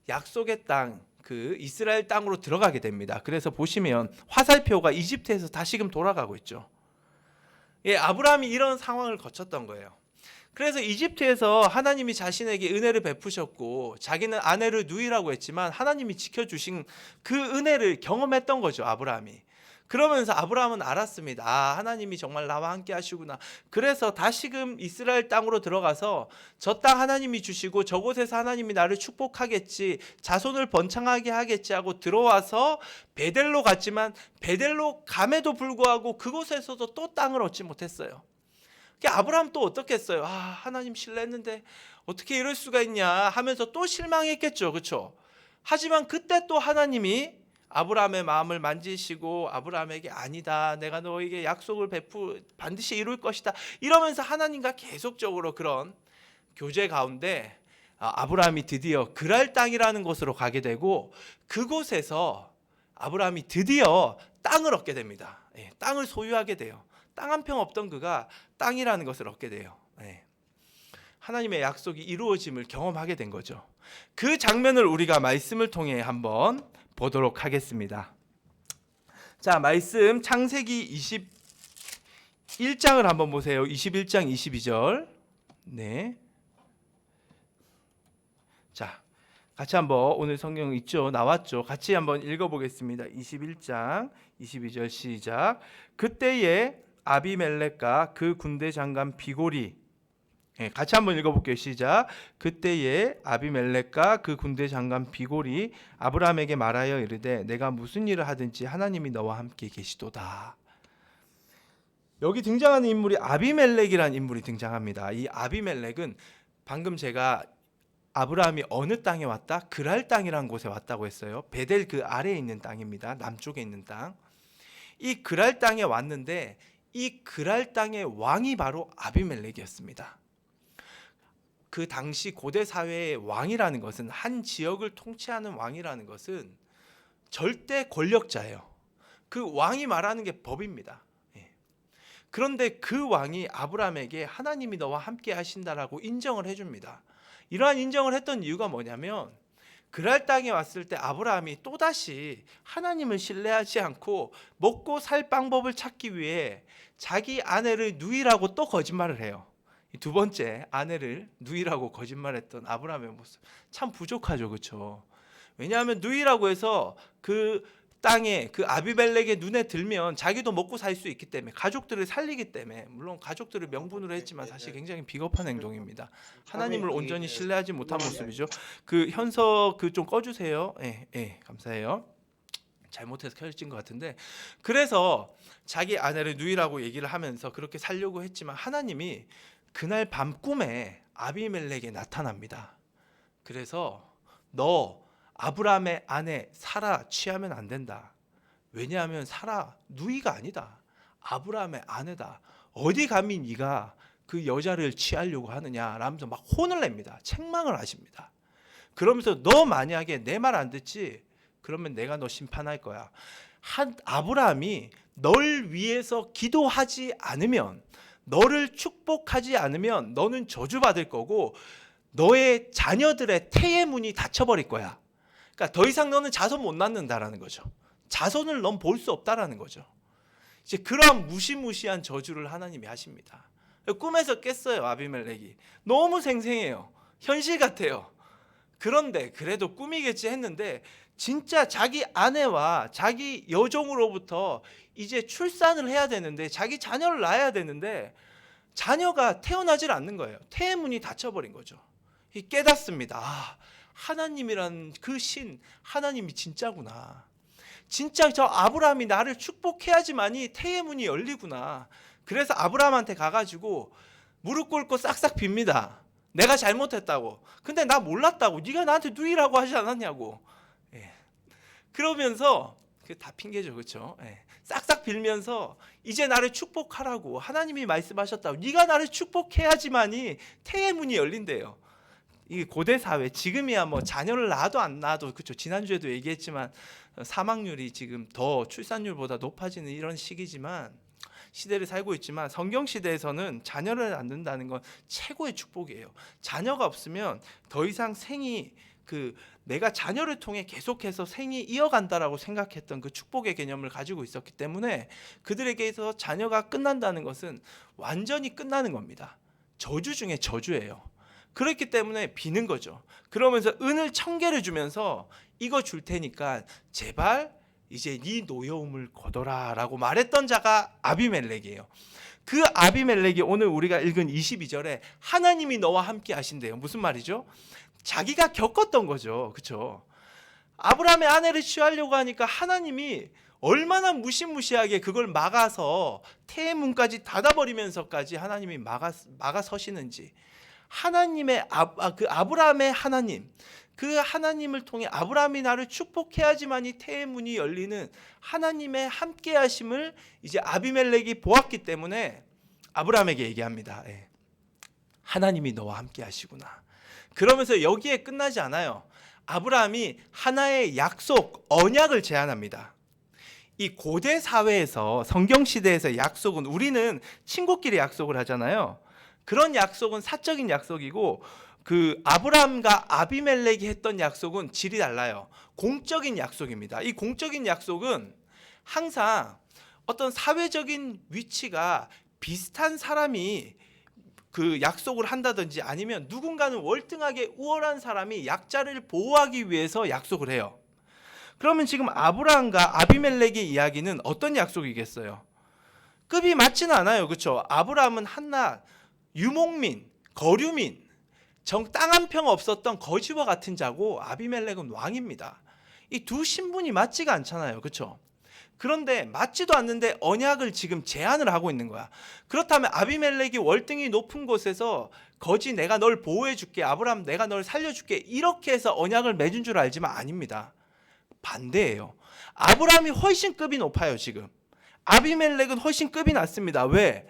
약속의 땅, 그 이스라엘 땅으로 들어가게 됩니다. 그래서 보시면 화살표가 이집트에서 다시금 돌아가고 있죠. 아브라함이 이런 상황을 거쳤던 거예요. 그래서 이집트에서 하나님이 자신에게 은혜를 베푸셨고 자기는 아내를 누이라고 했지만 하나님이 지켜주신 그 은혜를 경험했던 거죠, 아브라함이. 그러면서 아브라함은 알았습니다. 하나님이 정말 나와 함께 하시구나. 그래서 다시금 이스라엘 땅으로 들어가서 저 땅 하나님이 주시고 저곳에서 하나님이 나를 축복하겠지, 자손을 번창하게 하겠지 하고 들어와서 베델로 갔지만 베델로 감에도 불구하고 그곳에서도 또 땅을 얻지 못했어요. 아브라함 또 어떻겠어요? 하나님 신뢰했는데 어떻게 이럴 수가 있냐 하면서 또 실망했겠죠. 그렇죠? 하지만 그때 또 하나님이 아브라함의 마음을 만지시고 아브라함에게 아니다, 내가 너에게 약속을 반드시 이룰 것이다 이러면서 하나님과 계속적으로 그런 교제 가운데 아브라함이 드디어 그랄 땅이라는 곳으로 가게 되고 그곳에서 아브라함이 드디어 땅을 얻게 됩니다. 땅을 소유하게 돼요. 땅 한 평 없던 그가 땅이라는 것을 얻게 돼요. 하나님의 약속이 이루어짐을 경험하게 된 거죠. 그 장면을 우리가 말씀을 통해 한번 보도록 하겠습니다. 자, 말씀 창세기 21장을 한번 보세요. 21장 22절. 네. 자, 같이 한번 오늘 성경 있죠? 나왔죠? 같이 한번 읽어보겠습니다. 21장 22절 시작. 그때에 아비멜렉과 그 군대 장관 비골이, 같이 한번 읽어볼게요. 시작. 그때에 아비멜렉과 그 군대 장관 비골이 아브라함에게 말하여 이르되 내가 무슨 일을 하든지 하나님이 너와 함께 계시도다. 여기 등장하는 인물이 아비멜렉이라는 인물이 등장합니다. 이 아비멜렉은 방금 제가 아브라함이 어느 땅에 왔다? 그랄 땅이라는 곳에 왔다고 했어요. 베델 그 아래에 있는 땅입니다. 남쪽에 있는 땅. 이 그랄 땅에 왔는데 이 그랄 땅의 왕이 바로 아비멜렉이었습니다. 그 당시 고대 사회의 왕이라는 것은, 한 지역을 통치하는 왕이라는 것은 절대 권력자예요. 그 왕이 말하는 게 법입니다. 그런데 그 왕이 아브라함에게 하나님이 너와 함께 하신다라고 인정을 해줍니다. 이러한 인정을 했던 이유가 뭐냐면, 그랄 땅에 왔을 때 아브라함이 또다시 하나님을 신뢰하지 않고 먹고 살 방법을 찾기 위해 자기 아내를 누이라고 또 거짓말을 해요. 두 번째, 아내를 누이라고 거짓말했던 아브라함의 모습 참 부족하죠, 그렇죠? 왜냐하면 누이라고 해서 그 땅에 그 아비멜렉의 눈에 들면 자기도 먹고 살 수 있기 때문에, 가족들을 살리기 때문에, 물론 가족들을 명분으로 했지만 사실 굉장히 비겁한 행동입니다. 하나님을 온전히 신뢰하지 못한 모습이죠. 그 현석 그 좀 꺼주세요. 예, 감사해요. 잘못해서 켜진 것 같은데, 그래서 자기 아내를 누이라고 얘기를 하면서 그렇게 살려고 했지만 하나님이 그날 밤 꿈에 아비멜렉에 나타납니다. 그래서 너 아브라함의 아내 사라 취하면 안 된다. 왜냐하면 사라 누이가 아니다. 아브라함의 아내다. 어디 감히 네가 그 여자를 취하려고 하느냐 라면서 막 혼을 냅니다. 책망을 하십니다. 그러면서 너 만약에 내 말 안 듣지? 그러면 내가 너 심판할 거야. 아브라함이 널 위해서 기도하지 않으면, 너를 축복하지 않으면 너는 저주받을 거고 너의 자녀들의 태의 문이 닫혀버릴 거야. 그러니까 더 이상 너는 자손 못 낳는다라는 거죠. 자손을 넌 볼 수 없다라는 거죠. 이제 그러한 무시무시한 저주를 하나님이 하십니다. 꿈에서 깼어요, 아비멜렉이. 너무 생생해요. 현실 같아요. 그런데 그래도 꿈이겠지 했는데 진짜 자기 아내와 자기 여종으로부터 이제 출산을 해야 되는데, 자기 자녀를 낳아야 되는데 자녀가 태어나질 않는 거예요. 태의 문이 닫혀버린 거죠. 깨닫습니다. 아, 하나님이란 그 신, 하나님이 진짜구나. 진짜 저 아브라함이 나를 축복해야지만이 태의 문이 열리구나. 그래서 아브라함한테 가가지고 무릎 꿇고 싹싹 빕니다. 내가 잘못했다고. 근데 나 몰랐다고. 네가 나한테 누이라고 하지 않았냐고. 그러면서 그 다 핑계죠, 그렇죠? 싹싹 빌면서 이제 나를 축복하라고 하나님이 말씀하셨다고. 네가 나를 축복해야지만이 태의 문이 열린대요. 이 고대 사회, 지금이야 뭐 자녀를 낳아도 안 낳아도, 그렇죠? 지난주에도 얘기했지만 사망률이 지금 더 출산율보다 높아지는 이런 시기지만, 시대를 살고 있지만, 성경 시대에서는 자녀를 낳는다는 건 최고의 축복이에요. 자녀가 없으면 더 이상 생이, 내가 자녀를 통해 계속해서 생이 이어간다라고 생각했던 그 축복의 개념을 가지고 있었기 때문에 그들에게서 자녀가 끝난다는 것은 완전히 끝나는 겁니다. 저주 중에 저주예요. 그렇기 때문에 비는 거죠. 그러면서 은을 1000개를 주면서 이거 줄 테니까 제발 이제 네 노여움을 거둬라 라고 말했던 자가 아비멜렉이에요. 그 아비멜렉이 오늘 우리가 읽은 22절에 하나님이 너와 함께 하신대요. 무슨 말이죠? 자기가 겪었던 거죠. 그렇죠? 아브라함의 아내를 취하려고 하니까 하나님이 얼마나 무시무시하게 그걸 막아서 태의 문까지 닫아버리면서까지 하나님이 막아서시는지, 하나님의 그 아브라함의 하나님, 그 하나님을 통해 아브라함이 나를 축복해야지만이 태의 문이 열리는 하나님의 함께하심을 이제 아비멜렉이 보았기 때문에 아브라함에게 얘기합니다. 하나님이 너와 함께하시구나. 그러면서 여기에 끝나지 않아요. 아브라함이 하나의 약속, 언약을 제안합니다. 이 고대 사회에서, 성경 시대에서 약속은, 우리는 친구끼리 약속을 하잖아요. 그런 약속은 사적인 약속이고, 그 아브라함과 아비멜렉이 했던 약속은 질이 달라요. 공적인 약속입니다. 이 공적인 약속은 항상 어떤 사회적인 위치가 비슷한 사람이 그 약속을 한다든지, 아니면 누군가는 월등하게 우월한 사람이 약자를 보호하기 위해서 약속을 해요. 그러면 지금 아브라함과 아비멜렉의 이야기는 어떤 약속이겠어요? 급이 맞지는 않아요. 그렇죠? 아브라함은 한낱 유목민, 거류민, 땅 한 평 없었던 거지와 같은 자고, 아비멜렉은 왕입니다. 이 두 신분이 맞지가 않잖아요. 그렇죠? 그런데 맞지도 않는데 언약을 지금 제한을 하고 있는 거야. 그렇다면 아비멜렉이 월등히 높은 곳에서 거지 내가 널 보호해 줄게, 아브라함 내가 널 살려줄게, 이렇게 해서 언약을 맺은 줄 알지만 아닙니다. 반대예요. 아브라함이 훨씬 급이 높아요. 지금 아비멜렉은 훨씬 급이 낮습니다. 왜?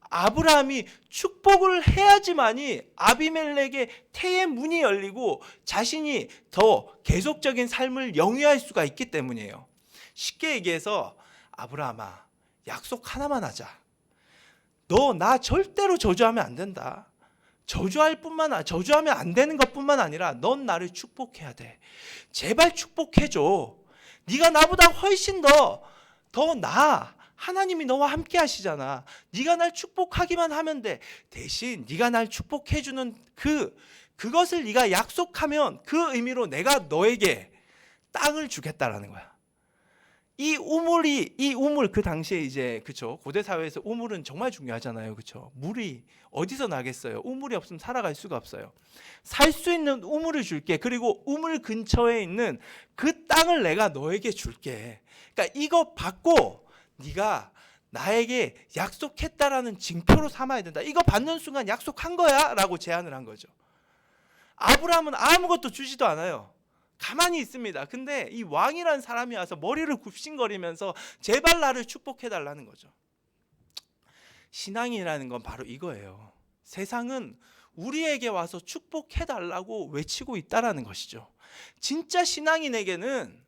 아브라함이 축복을 해야지만이 아비멜렉의 태의 문이 열리고 자신이 더 계속적인 삶을 영위할 수가 있기 때문이에요. 쉽게 얘기해서 아브라함아, 약속 하나만 하자. 너 나 절대로 저주하면 안 된다. 저주하면 안 되는 것뿐만 아니라 넌 나를 축복해야 돼. 제발 축복해줘. 네가 나보다 훨씬 더 나아. 하나님이 너와 함께 하시잖아. 네가 날 축복하기만 하면 돼. 대신 네가 날 축복해주는 그것을 네가 약속하면 그 의미로 내가 너에게 땅을 주겠다라는 거야. 이 우물, 그 당시에 이제 그쵸, 고대 사회에서 우물은 정말 중요하잖아요. 그쵸? 물이 어디서 나겠어요? 우물이 없으면 살아갈 수가 없어요. 살 수 있는 우물을 줄게. 그리고 우물 근처에 있는 그 땅을 내가 너에게 줄게. 그러니까 이거 받고 네가 나에게 약속했다라는 징표로 삼아야 된다. 이거 받는 순간 약속한 거야 라고 제안을 한 거죠. 아브라함은 아무것도 주지도 않아요. 가만히 있습니다. 근데 이 왕이라는 사람이 와서 머리를 굽신거리면서 제발 나를 축복해달라는 거죠. 신앙이라는 건 바로 이거예요. 세상은 우리에게 와서 축복해달라고 외치고 있다라는 것이죠. 진짜 신앙인에게는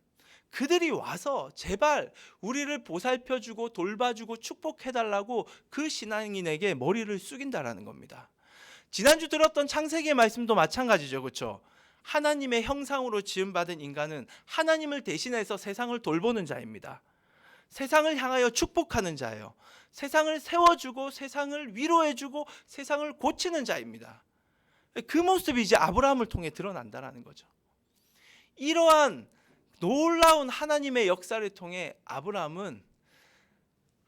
그들이 와서 제발 우리를 보살펴주고 돌봐주고 축복해달라고 그 신앙인에게 머리를 숙인다라는 겁니다. 지난주 들었던 창세기의 말씀도 마찬가지죠. 그렇죠? 하나님의 형상으로 지음받은 인간은 하나님을 대신해서 세상을 돌보는 자입니다. 세상을 향하여 축복하는 자예요. 세상을 세워주고 세상을 위로해주고 세상을 고치는 자입니다. 그 모습이 이제 아브라함을 통해 드러난다는 거죠. 이러한 놀라운 하나님의 역사를 통해 아브라함은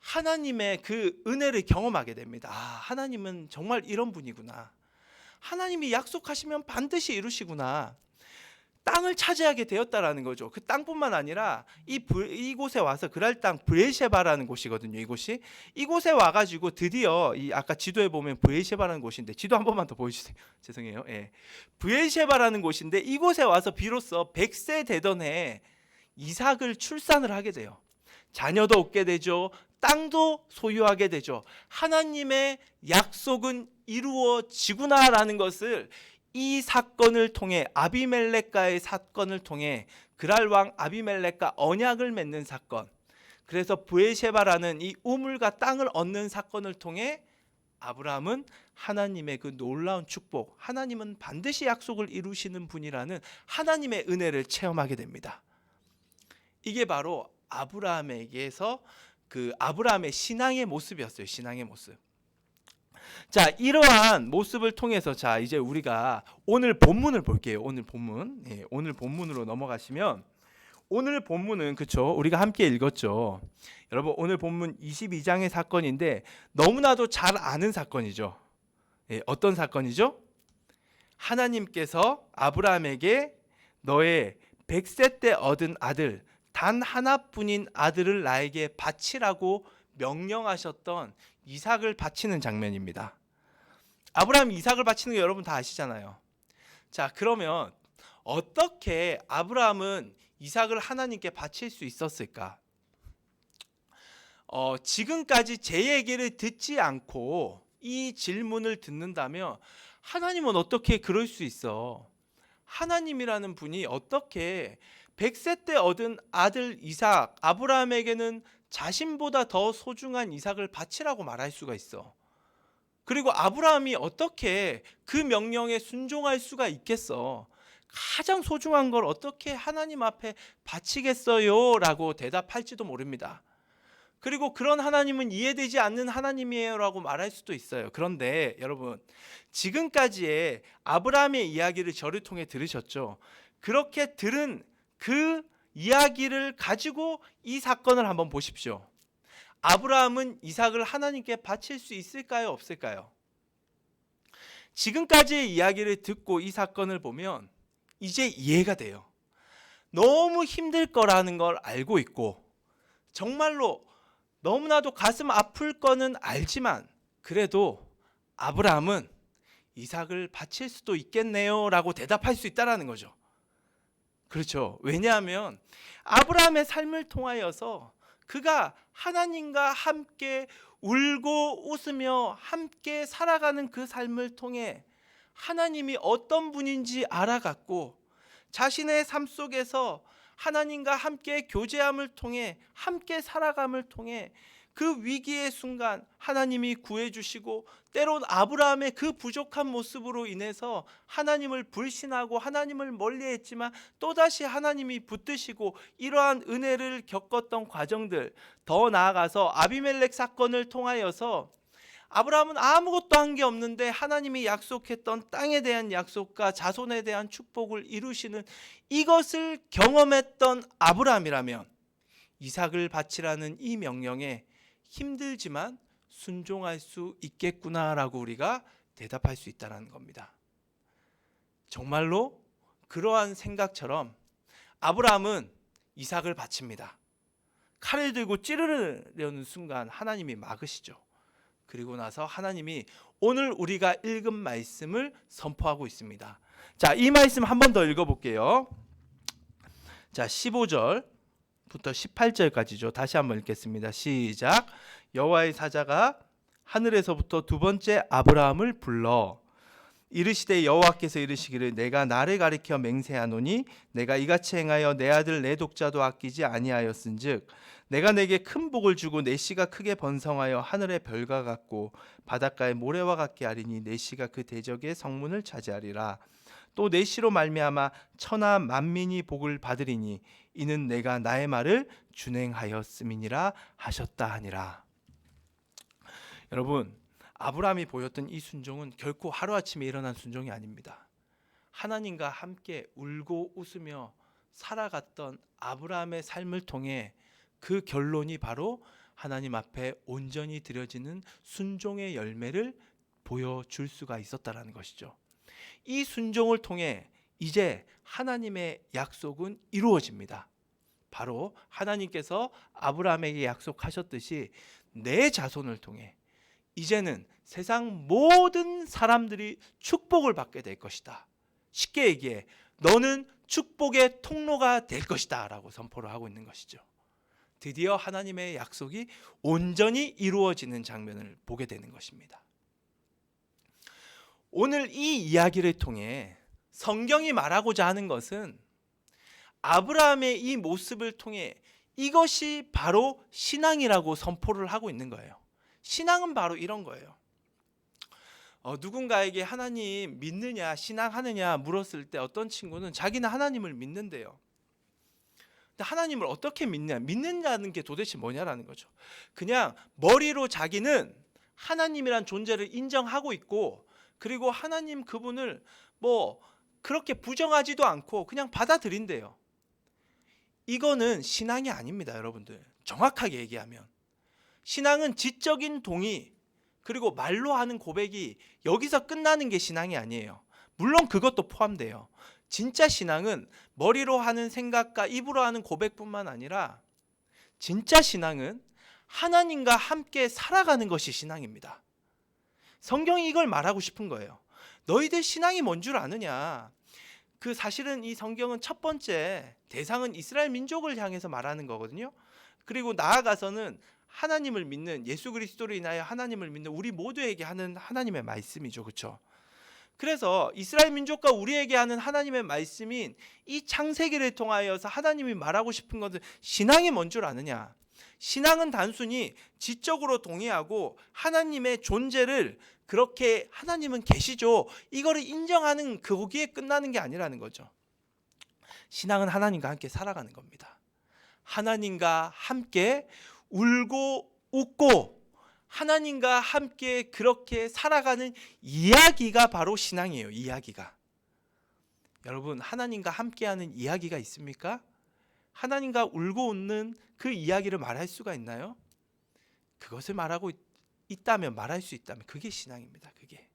하나님의 그 은혜를 경험하게 됩니다. 하나님은 정말 이런 분이구나. 하나님이 약속하시면 반드시 이루시구나. 땅을 차지하게 되었다라는 거죠. 그 땅뿐만 아니라 이곳에 와서 그랄 땅 브에르셰바라는 곳이거든요. 이곳에 와가지고 드디어 이 아까 지도에 보면 브에르셰바라는 곳인데, 지도 한 번만 더 보여주세요. 죄송해요. 예. 브에르셰바라는 곳인데 이곳에 와서 비로소 100세 되던 해에 이삭을 출산을 하게 돼요. 자녀도 얻게 되죠. 땅도 소유하게 되죠. 하나님의 약속은 이루어지구나라는 것을 이 사건을 통해, 아비멜렉과의 사건을 통해 그랄 왕 아비멜렉과 언약을 맺는 사건, 그래서 브에르셰바라는 이 우물과 땅을 얻는 사건을 통해 아브라함은 하나님의 그 놀라운 축복, 하나님은 반드시 약속을 이루시는 분이라는 하나님의 은혜를 체험하게 됩니다. 이게 바로 아브라함에게서 그 아브라함의 신앙의 모습이었어요. 신앙의 모습. 자, 이러한 모습을 통해서 자 이제 우리가 오늘 본문을 볼게요. 오늘 본문, 오늘 본문으로 넘어가시면, 오늘 본문은 그쵸, 우리가 함께 읽었죠. 여러분, 오늘 본문 22장의 사건인데 너무나도 잘 아는 사건이죠. 어떤 사건이죠? 하나님께서 아브라함에게 너의 100세 때 얻은 아들, 단 하나뿐인 아들을 나에게 바치라고 명령하셨던 이삭을 바치는 장면입니다. 아브라함이 이삭을 바치는 거 여러분 다 아시잖아요. 자, 그러면 어떻게 아브라함은 이삭을 하나님께 바칠 수 있었을까? 지금까지 제 얘기를 듣지 않고 이 질문을 듣는다면, 하나님은 어떻게 그럴 수 있어? 하나님이라는 분이 어떻게 100세 때 얻은 아들 이삭, 아브라함에게는 자신보다 더 소중한 이삭을 바치라고 말할 수가 있어? 그리고 아브라함이 어떻게 그 명령에 순종할 수가 있겠어? 가장 소중한 걸 어떻게 하나님 앞에 바치겠어요? 라고 대답할지도 모릅니다. 그리고 그런 하나님은 이해되지 않는 하나님이에요 라고 말할 수도 있어요. 그런데 여러분, 지금까지의 아브라함의 이야기를 저를 통해 들으셨죠? 그렇게 들은 그 이야기를 가지고 이 사건을 한번 보십시오. 아브라함은 이삭을 하나님께 바칠 수 있을까요? 없을까요? 지금까지의 이야기를 듣고 이 사건을 보면 이제 이해가 돼요. 너무 힘들 거라는 걸 알고 있고, 정말로 너무나도 가슴 아플 거는 알지만 그래도 아브라함은 이삭을 바칠 수도 있겠네요 라고 대답할 수 있다라는 거죠. 그렇죠. 왜냐하면 아브라함의 삶을 통하여서 그가 하나님과 함께 울고 웃으며 함께 살아가는 그 삶을 통해 하나님이 어떤 분인지 알아갔고 자신의 삶 속에서 하나님과 함께 교제함을 통해 함께 살아감을 통해 그 위기의 순간 하나님이 구해주시고 때론 아브라함의 그 부족한 모습으로 인해서 하나님을 불신하고 하나님을 멀리했지만 또다시 하나님이 붙드시고 이러한 은혜를 겪었던 과정들, 더 나아가서 아비멜렉 사건을 통하여서 아브라함은 아무것도 한 게 없는데 하나님이 약속했던 땅에 대한 약속과 자손에 대한 축복을 이루시는 이것을 경험했던 아브라함이라면 이삭을 바치라는 이 명령에 힘들지만 순종할 수 있겠구나라고 우리가 대답할 수 있다는 겁니다. 정말로 그러한 생각처럼 아브라함은 이삭을 바칩니다. 칼을 들고 찌르려는 순간 하나님이 막으시죠. 그리고 나서 하나님이 오늘 우리가 읽은 말씀을 선포하고 있습니다. 자, 이 말씀 한 번 더 읽어볼게요. 자, 15절부터 18절까지죠. 다시 한번 읽겠습니다. 시작. 여호와의 사자가 하늘에서부터 두 번째 아브라함을 불러 이르시되 여호와께서 이르시기를 내가 나를 가리켜 맹세하노니 내가 이같이 행하여 내 아들 내 독자도 아끼지 아니하였은즉 내가 내게 큰 복을 주고 내 씨가 크게 번성하여 하늘의 별과 같고 바닷가의 모래와 같게 하리니 내 씨가 그 대적의 성문을 차지하리라. 또 내 씨로 말미암아 천하 만민이 복을 받으리니 이는 내가 나의 말을 준행하였음이니라 하셨다 하니라. 여러분, 아브라함이 보였던 이 순종은 결코 하루아침에 일어난 순종이 아닙니다. 하나님과 함께 울고 웃으며 살아갔던 아브라함의 삶을 통해 그 결론이 바로 하나님 앞에 온전히 드려지는 순종의 열매를 보여줄 수가 있었다라는 것이죠. 이 순종을 통해 이제 하나님의 약속은 이루어집니다. 바로 하나님께서 아브라함에게 약속하셨듯이 내 자손을 통해 이제는 세상 모든 사람들이 축복을 받게 될 것이다. 쉽게 얘기해 너는 축복의 통로가 될 것이다 라고 선포를 하고 있는 것이죠. 드디어 하나님의 약속이 온전히 이루어지는 장면을 보게 되는 것입니다. 오늘 이 이야기를 통해 성경이 말하고자 하는 것은 아브라함의 이 모습을 통해 이것이 바로 신앙이라고 선포를 하고 있는 거예요. 신앙은 바로 이런 거예요. 누군가에게 하나님 믿느냐 신앙하느냐 물었을 때 어떤 친구는 자기는 하나님을 믿는데요. 근데 하나님을 어떻게 믿냐? 믿는다는 게 도대체 뭐냐라는 거죠. 그냥 머리로 자기는 하나님이란 존재를 인정하고 있고 그리고 하나님 그분을 뭐 그렇게 부정하지도 않고 그냥 받아들인대요. 이거는 신앙이 아닙니다, 여러분들. 정확하게 얘기하면 신앙은 지적인 동의 그리고 말로 하는 고백이 여기서 끝나는 게 신앙이 아니에요. 물론 그것도 포함돼요. 진짜 신앙은 머리로 하는 생각과 입으로 하는 고백뿐만 아니라 진짜 신앙은 하나님과 함께 살아가는 것이 신앙입니다. 성경이 이걸 말하고 싶은 거예요. 너희들 신앙이 뭔 줄 아느냐? 그 사실은 이 성경은 첫 번째 대상은 이스라엘 민족을 향해서 말하는 거거든요. 그리고 나아가서는 하나님을 믿는 예수 그리스도로 인하여 하나님을 믿는 우리 모두에게 하는 하나님의 말씀이죠. 그렇죠? 그래서 이스라엘 민족과 우리에게 하는 하나님의 말씀인 이 창세기를 통하여서 하나님이 말하고 싶은 것은 신앙이 뭔 줄 아느냐? 신앙은 단순히 지적으로 동의하고 하나님의 존재를 그렇게 하나님은 계시죠. 이거를 인정하는 거기에 끝나는 게 아니라는 거죠. 신앙은 하나님과 함께 살아가는 겁니다. 하나님과 함께 울고 웃고 하나님과 함께 그렇게 살아가는 이야기가 바로 신앙이에요. 이야기가. 여러분, 하나님과 함께하는 이야기가 있습니까? 하나님과 울고 웃는 그 이야기를 말할 수가 있나요? 그것을 말하고 있다면, 말할 수 있다면 그게 신앙입니다. 그게.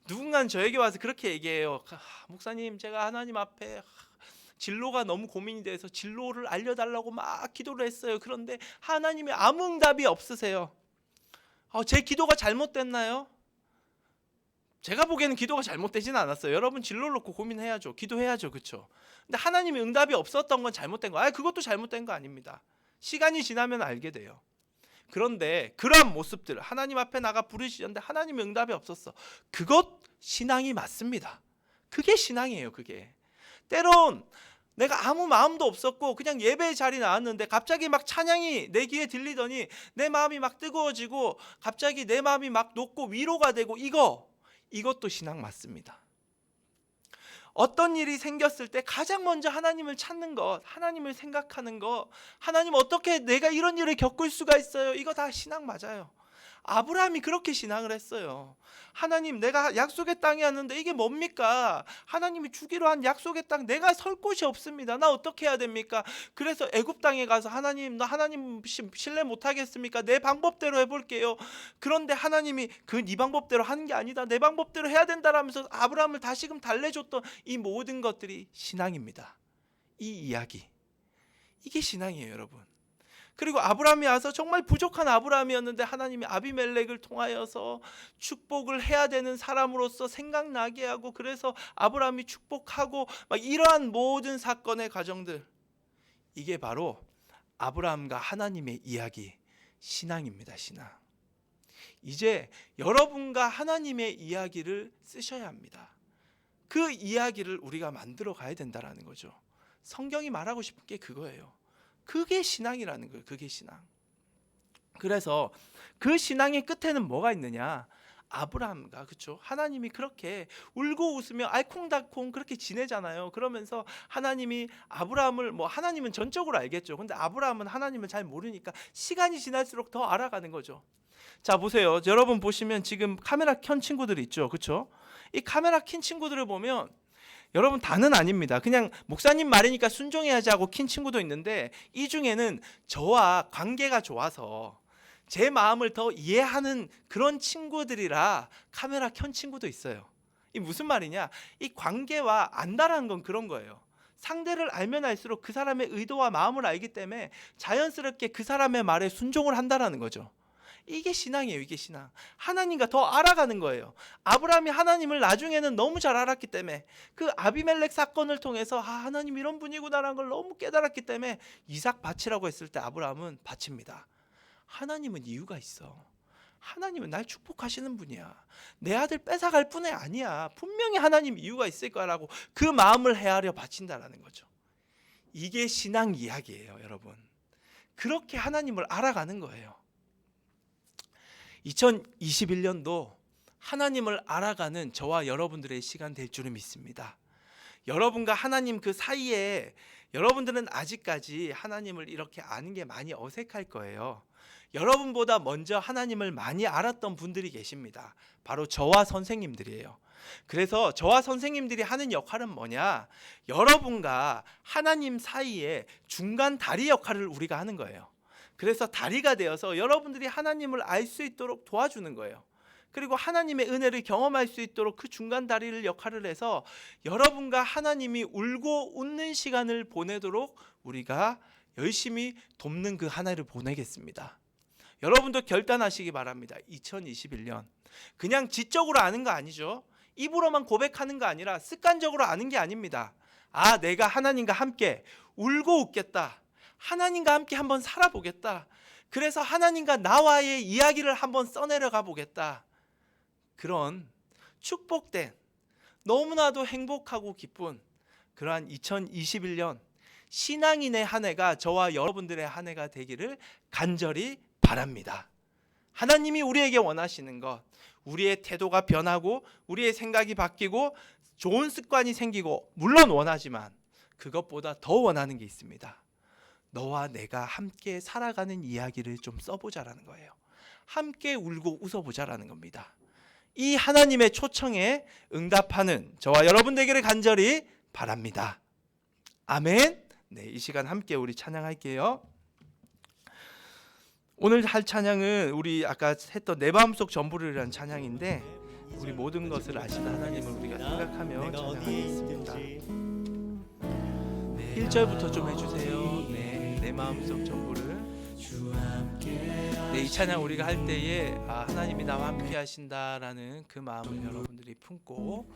누군가는 저에게 와서 그렇게 얘기해요. 목사님, 제가 하나님 앞에 진로가 너무 고민이 돼서 진로를 알려달라고 막 기도를 했어요. 그런데 하나님이 아무 응답이 없으세요. 제 기도가 잘못됐나요? 제가 보기에는 기도가 잘못되진 않았어요. 여러분 진로를 놓고 고민해야죠. 기도해야죠. 그렇죠? 근데 하나님이 응답이 없었던 건 잘못된 거. 그것도 잘못된 거 아닙니다. 시간이 지나면 알게 돼요. 그런데 그러한 모습들 하나님 앞에 나가 부르시는데 하나님의 응답이 없었어. 그것 신앙이 맞습니다. 그게 신앙이에요. 그게 때론 내가 아무 마음도 없었고 그냥 예배의 자리에 나왔는데 갑자기 막 찬양이 내 귀에 들리더니 내 마음이 막 뜨거워지고 갑자기 내 마음이 막 녹고 위로가 되고 이것도 신앙 맞습니다. 어떤 일이 생겼을 때 가장 먼저 하나님을 찾는 것, 하나님을 생각하는 것, 하나님 어떻게 내가 이런 일을 겪을 수가 있어요? 이거 다 신앙 맞아요. 아브라함이 그렇게 신앙을 했어요. 하나님, 내가 약속의 땅에 왔는데 이게 뭡니까? 하나님이 주기로 한 약속의 땅, 내가 설 곳이 없습니다. 나 어떻게 해야 됩니까? 그래서 애굽 땅에 가서 하나님, 나 하나님 신뢰 못 하겠습니까? 내 방법대로 해볼게요. 그런데 하나님이 네 방법대로 하는 게 아니다. 내 방법대로 해야 된다라면서 아브라함을 다시금 달래줬던 이 모든 것들이 신앙입니다. 이 이야기, 이게 신앙이에요, 여러분. 그리고 아브라함이 와서 정말 부족한 아브라함이었는데 하나님이 아비멜렉을 통하여서 축복을 해야 되는 사람으로서 생각나게 하고 그래서 아브라함이 축복하고 막 이러한 모든 사건의 과정들, 이게 바로 아브라함과 하나님의 이야기, 신앙입니다. 신앙. 이제 여러분과 하나님의 이야기를 쓰셔야 합니다. 그 이야기를 우리가 만들어 가야 된다는 거죠. 성경이 말하고 싶은 게 그거예요. 그게 신앙이라는 거예요. 그게 신앙. 그래서 그 신앙의 끝에는 뭐가 있느냐? 아브라함과 그렇죠? 하나님이 그렇게 울고 웃으며 알콩달콩 그렇게 지내잖아요. 그러면서 하나님이 아브라함을 하나님은 전적으로 알겠죠. 근데 아브라함은 하나님을 잘 모르니까 시간이 지날수록 더 알아가는 거죠. 자, 보세요. 여러분 보시면 지금 카메라 켠 친구들이 있죠. 그렇죠? 이 카메라 킨 친구들을 보면 여러분 다는 아닙니다. 그냥 목사님 말이니까 순종해야지 하고 킨 친구도 있는데 이 중에는 저와 관계가 좋아서 제 마음을 더 이해하는 그런 친구들이라 카메라 켠 친구도 있어요. 이 무슨 말이냐? 이 관계와 안다라는 건 그런 거예요. 상대를 알면 알수록 그 사람의 의도와 마음을 알기 때문에 자연스럽게 그 사람의 말에 순종을 한다라는 거죠. 이게 신앙이에요. 이게 신앙. 하나님과 더 알아가는 거예요. 아브라함이 하나님을 나중에는 너무 잘 알았기 때문에 그 아비멜렉 사건을 통해서 하나님 이런 분이구나라는 걸 너무 깨달았기 때문에 이삭 바치라고 했을 때 아브라함은 바칩니다. 하나님은 이유가 있어. 하나님은 날 축복하시는 분이야. 내 아들 뺏어갈 뿐이 아니야. 분명히 하나님 이유가 있을 거라고 그 마음을 헤아려 바친다라는 거죠. 이게 신앙 이야기예요, 여러분. 그렇게 하나님을 알아가는 거예요. 2021년도 하나님을 알아가는 저와 여러분들의 시간 될 줄을 믿습니다. 여러분과 하나님 그 사이에 여러분들은 아직까지 하나님을 이렇게 아는 게 많이 어색할 거예요. 여러분보다 먼저 하나님을 많이 알았던 분들이 계십니다. 바로 저와 선생님들이에요. 그래서 저와 선생님들이 하는 역할은 뭐냐? 여러분과 하나님 사이에 중간 다리 역할을 우리가 하는 거예요. 그래서 다리가 되어서 여러분들이 하나님을 알 수 있도록 도와주는 거예요. 그리고 하나님의 은혜를 경험할 수 있도록 그 중간 다리를 역할을 해서 여러분과 하나님이 울고 웃는 시간을 보내도록 우리가 열심히 돕는 그 하나를 보내겠습니다. 여러분도 결단하시기 바랍니다. 2021년 그냥 지적으로 아는 거 아니죠. 입으로만 고백하는 거 아니라 습관적으로 아는 게 아닙니다. 내가 하나님과 함께 울고 웃겠다. 하나님과 함께 한번 살아보겠다. 그래서 하나님과 나와의 이야기를 한번 써내려가 보겠다. 그런 축복된 너무나도 행복하고 기쁜 그러한 2021년 신앙인의 한 해가 저와 여러분들의 한 해가 되기를 간절히 바랍니다. 하나님이 우리에게 원하시는 것, 우리의 태도가 변하고 우리의 생각이 바뀌고 좋은 습관이 생기고 물론 원하지만 그것보다 더 원하는 게 있습니다. 너와 내가 함께 살아가는 이야기를 좀 써보자라는 거예요. 함께 울고 웃어보자라는 겁니다. 이 하나님의 초청에 응답하는 저와 여러분 되기를 간절히 바랍니다. 아멘. 네, 이 시간 함께 우리 찬양할게요. 오늘 할 찬양은 우리 아까 했던 내 마음속 전부를이라는 찬양인데 우리 모든 것을 아시는 하나님을 우리가 생각하며 찬양하겠습니다. 1절부터 좀 해주세요. 네, 내 마음속 전부를. 네, 이 찬양 우리가 할 때에 하나님이 나와 함께 하신다라는 그 마음을 여러분들이 품고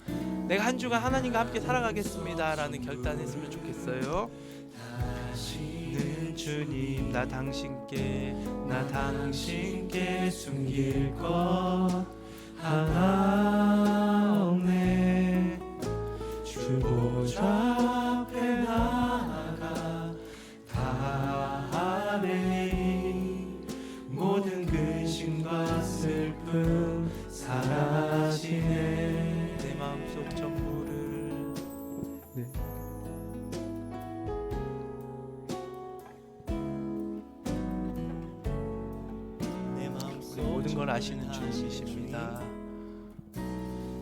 내가 한 주간 하나님과 함께 살아가겠습니다라는 결단했으면 좋겠어요. 다시는 주님 나 당신께 숨길 것 하나 없네. 주 보좌 앞에 나아가 다 하네. 모든 근심과 슬픔 사라지네. 내 마음속 전부를. 네. 내 마음속 우리 모든 걸 아시는 주님이십니다.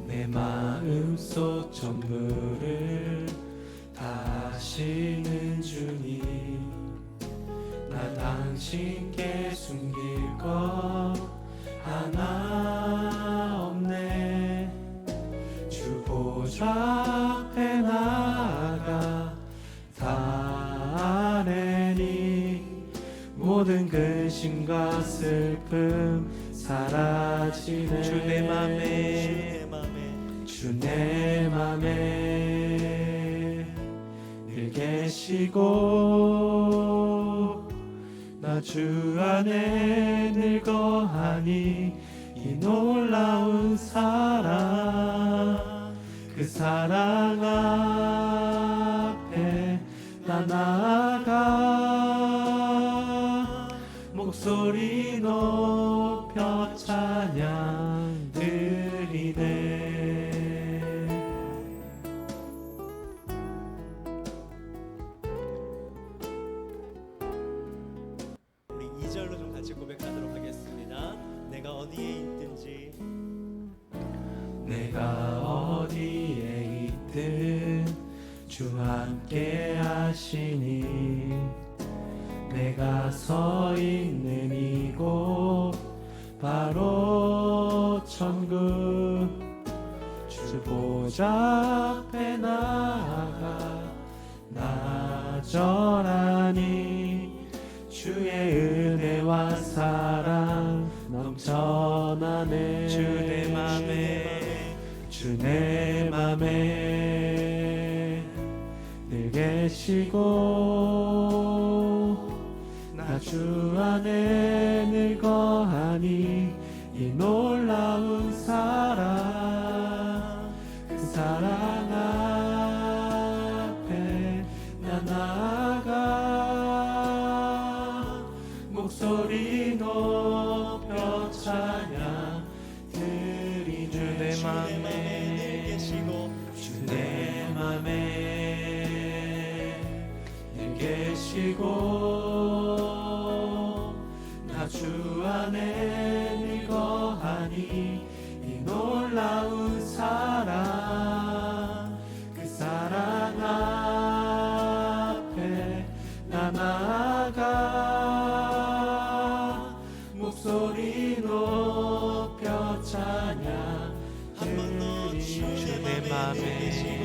내 마음속 전부를 다 아시는 주님, 나 당신께 숨길 것 하나 없네. 주 보좌 앞에 나아가 다 아뢰니 모든 근심과 슬픔 사라지네. 주 내 맘에 주 내 맘에 늘 계시고 나 주 안에 늘 거하니 이 놀라운 사랑, 그 사랑 앞에 나 나아가 목소리 높여 찬양 드리네. 우리 2절로 좀 같이 고백하도록 하겠습니다. 내가 어디에 있든지 내가 어디에 있든 주 함께 하시니 내가 서 있는 이곳 바로 천국. 주 보좌 앞에 나아가 나절하니 주의 은혜와 사랑 넘쳐나네. 주 내 맘에 주 내 맘에 늘 계시고 나 주 안에 늘 거하니 이 놀라운 사랑, 그 사랑 앞에 나 나아가 목소리 높여 찬양 드리네. 주 내 내 맘에 늘 맘에 계시고 주 내 맘에 늘 계시고 나 주 안에 늘 거하니 이 놀라운 사랑, 그 사랑 앞에 나 나아가 목소리 높여 찬양 한 번 더 주 내 내 맘에 늘 맘에 계시고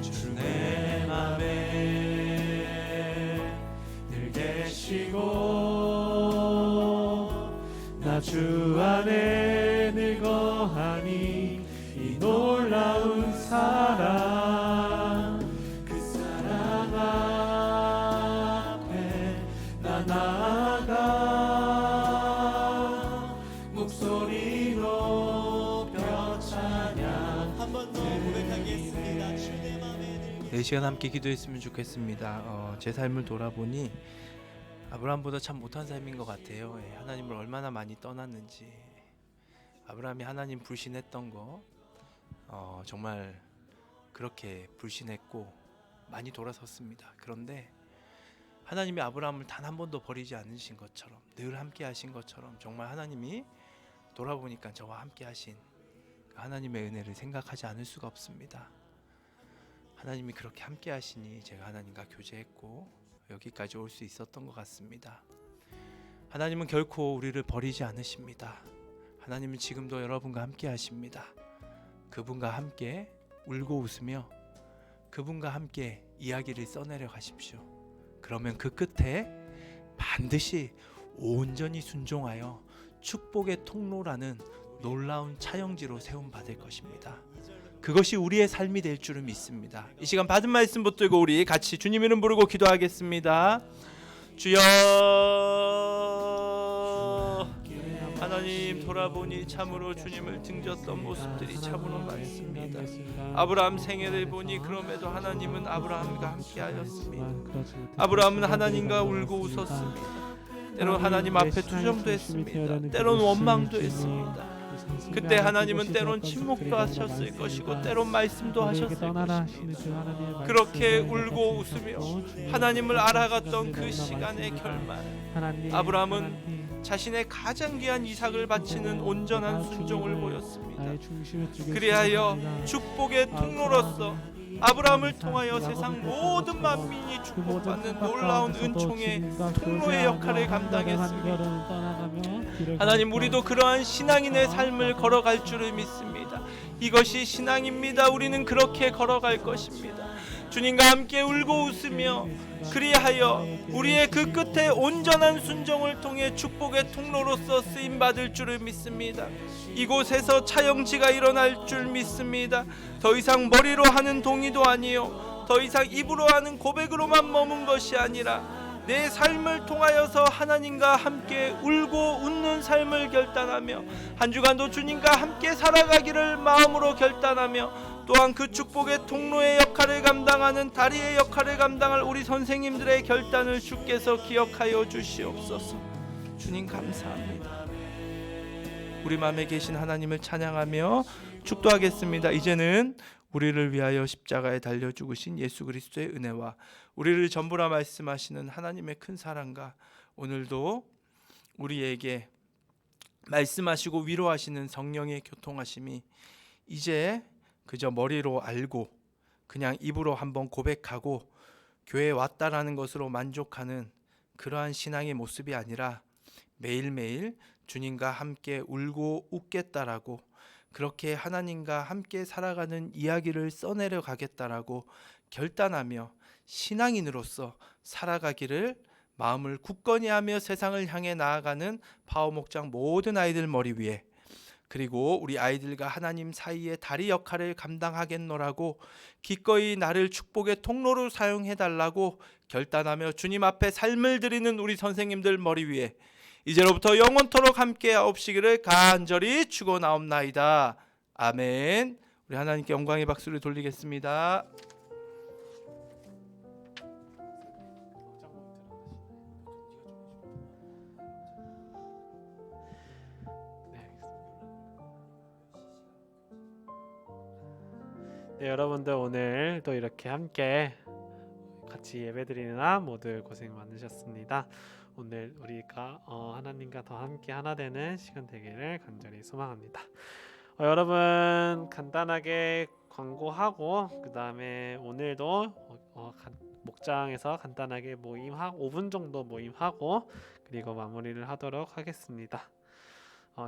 주 내 맘에 늘 계시고 나 주 안에 늘 거하니 이 놀라운 사랑, 그 사랑 앞에 나 나아가 목소리 높여 찬양. 한 번 더 고백하겠습니다. 주 내 맘에 늘 계시고 이 시간 함께 기도했으면 좋겠습니다. 제 삶을 돌아보니 아브라함보다 참 못한 삶인 것 같아요. 하나님을 얼마나 많이 떠났는지. 아브라함이 하나님 불신했던 거 정말 그렇게 불신했고 많이 돌아섰습니다. 그런데 하나님이 아브라함을 단 한 번도 버리지 않으신 것처럼 늘 함께 하신 것처럼 정말 하나님이 돌아보니까 저와 함께 하신 하나님의 은혜를 생각하지 않을 수가 없습니다. 하나님이 그렇게 함께 하시니 제가 하나님과 교제했고 여기까지 올 수 있었던 것 같습니다. 하나님은 결코 우리를 버리지 않으십니다. 하나님은 지금도 여러분과 함께 하십니다. 그분과 함께 울고 웃으며 그분과 함께 이야기를 써내려 가십시오. 그러면 그 끝에 반드시 온전히 순종하여 축복의 통로라는 놀라운 차영지로 세움받을 것입니다. 그것이 우리의 삶이 될 줄을 믿습니다. 이 시간 받은 말씀 붙들고 우리 같이 주님 이름 부르고 기도하겠습니다. 주여, 하나님 돌아보니 참으로 주님을 등졌던 모습들이 참으로 많습니다. 아브라함 생애를 보니 그럼에도 하나님은 아브라함과 함께하였습니다. 아브라함은 하나님과 울고 웃었습니다. 때론 하나님 앞에 투정도 했습니다. 때론 원망도 했습니다. 그때 하나님은 때론 침묵도 하셨을 것이고 때론 말씀도 하셨을 것입니다. 그렇게 울고 웃으며 하나님을 알아갔던 그 시간의 결말, 아브라함은 자신의 가장 귀한 이삭을 바치는 온전한 순종을 보였습니다. 그리하여 축복의 통로로서 아브라함을 통하여 세상 모든 만민이 축복받는 놀라운 은총의 통로의 역할을 감당했습니다. 하나님, 우리도 그러한 신앙인의 삶을 걸어갈 줄을 믿습니다. 이것이 신앙입니다. 우리는 그렇게 걸어갈 것입니다. 주님과 함께 울고 웃으며 그리하여 우리의 그 끝에 온전한 순종을 통해 축복의 통로로서 쓰임받을 줄을 믿습니다. 이곳에서 차영지가 일어날 줄 믿습니다. 더 이상 머리로 하는 동의도 아니요, 더 이상 입으로 하는 고백으로만 머문 것이 아니라 내 삶을 통하여서 하나님과 함께 울고 웃는 삶을 결단하며 한 주간도 주님과 함께 살아가기를 마음으로 결단하며 또한 그 축복의 통로의 역할을 감당하는 다리의 역할을 감당할 우리 선생님들의 결단을 주께서 기억하여 주시옵소서. 주님 감사합니다. 우리 마음에 계신 하나님을 찬양하며 축도하겠습니다. 이제는 우리를 위하여 십자가에 달려 죽으신 예수 그리스도의 은혜와 우리를 전부라 말씀하시는 하나님의 큰 사랑과 오늘도 우리에게 말씀하시고 위로하시는 성령의 교통하심이 이제 그저 머리로 알고 그냥 입으로 한번 고백하고 교회에 왔다라는 것으로 만족하는 그러한 신앙의 모습이 아니라 매일매일 주님과 함께 울고 웃겠다라고, 그렇게 하나님과 함께 살아가는 이야기를 써내려 가겠다라고 결단하며 신앙인으로서 살아가기를 마음을 굳건히 하며 세상을 향해 나아가는 파워목장 모든 아이들 머리 위에, 그리고 우리 아이들과 하나님 사이의 다리 역할을 감당하겠노라고 기꺼이 나를 축복의 통로로 사용해달라고 결단하며 주님 앞에 삶을 드리는 우리 선생님들 머리 위에 이제로부터 영원토록 함께 하옵시기를 간절히 축원하옵나이다. 아멘. 우리 하나님께 영광의 박수를 돌리겠습니다. 네, 여러분들 오늘 또 이렇게 함께 같이 예배드리느라 모두 고생 많으셨습니다. 오늘 우리가 하나님과 더 함께 하나 되는 시간 되기를 간절히 소망합니다. 여러분 간단하게 광고하고 그 다음에 오늘도 목장에서 간단하게 모임하고 5분 정도 모임하고 그리고 마무리를 하도록 하겠습니다.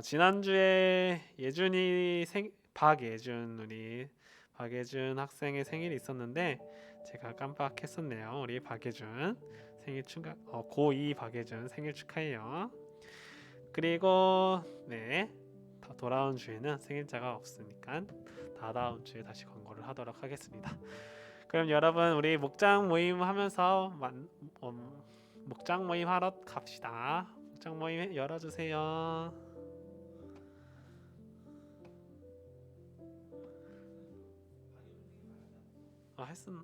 지난주에 박예준 학생의 생일이 있었는데 제가 깜빡했었네요. 우리 박예준 생일 축하, 고2 박예준 생일 축하해요. 그리고 돌아온 주에는 생일자가 없으니까 다다음 주에 다시 광고를 하도록 하겠습니다. 그럼 여러분 우리 목장 모임 하면서 목장 모임 하러 갑시다. 목장 모임 열어주세요. 했었나?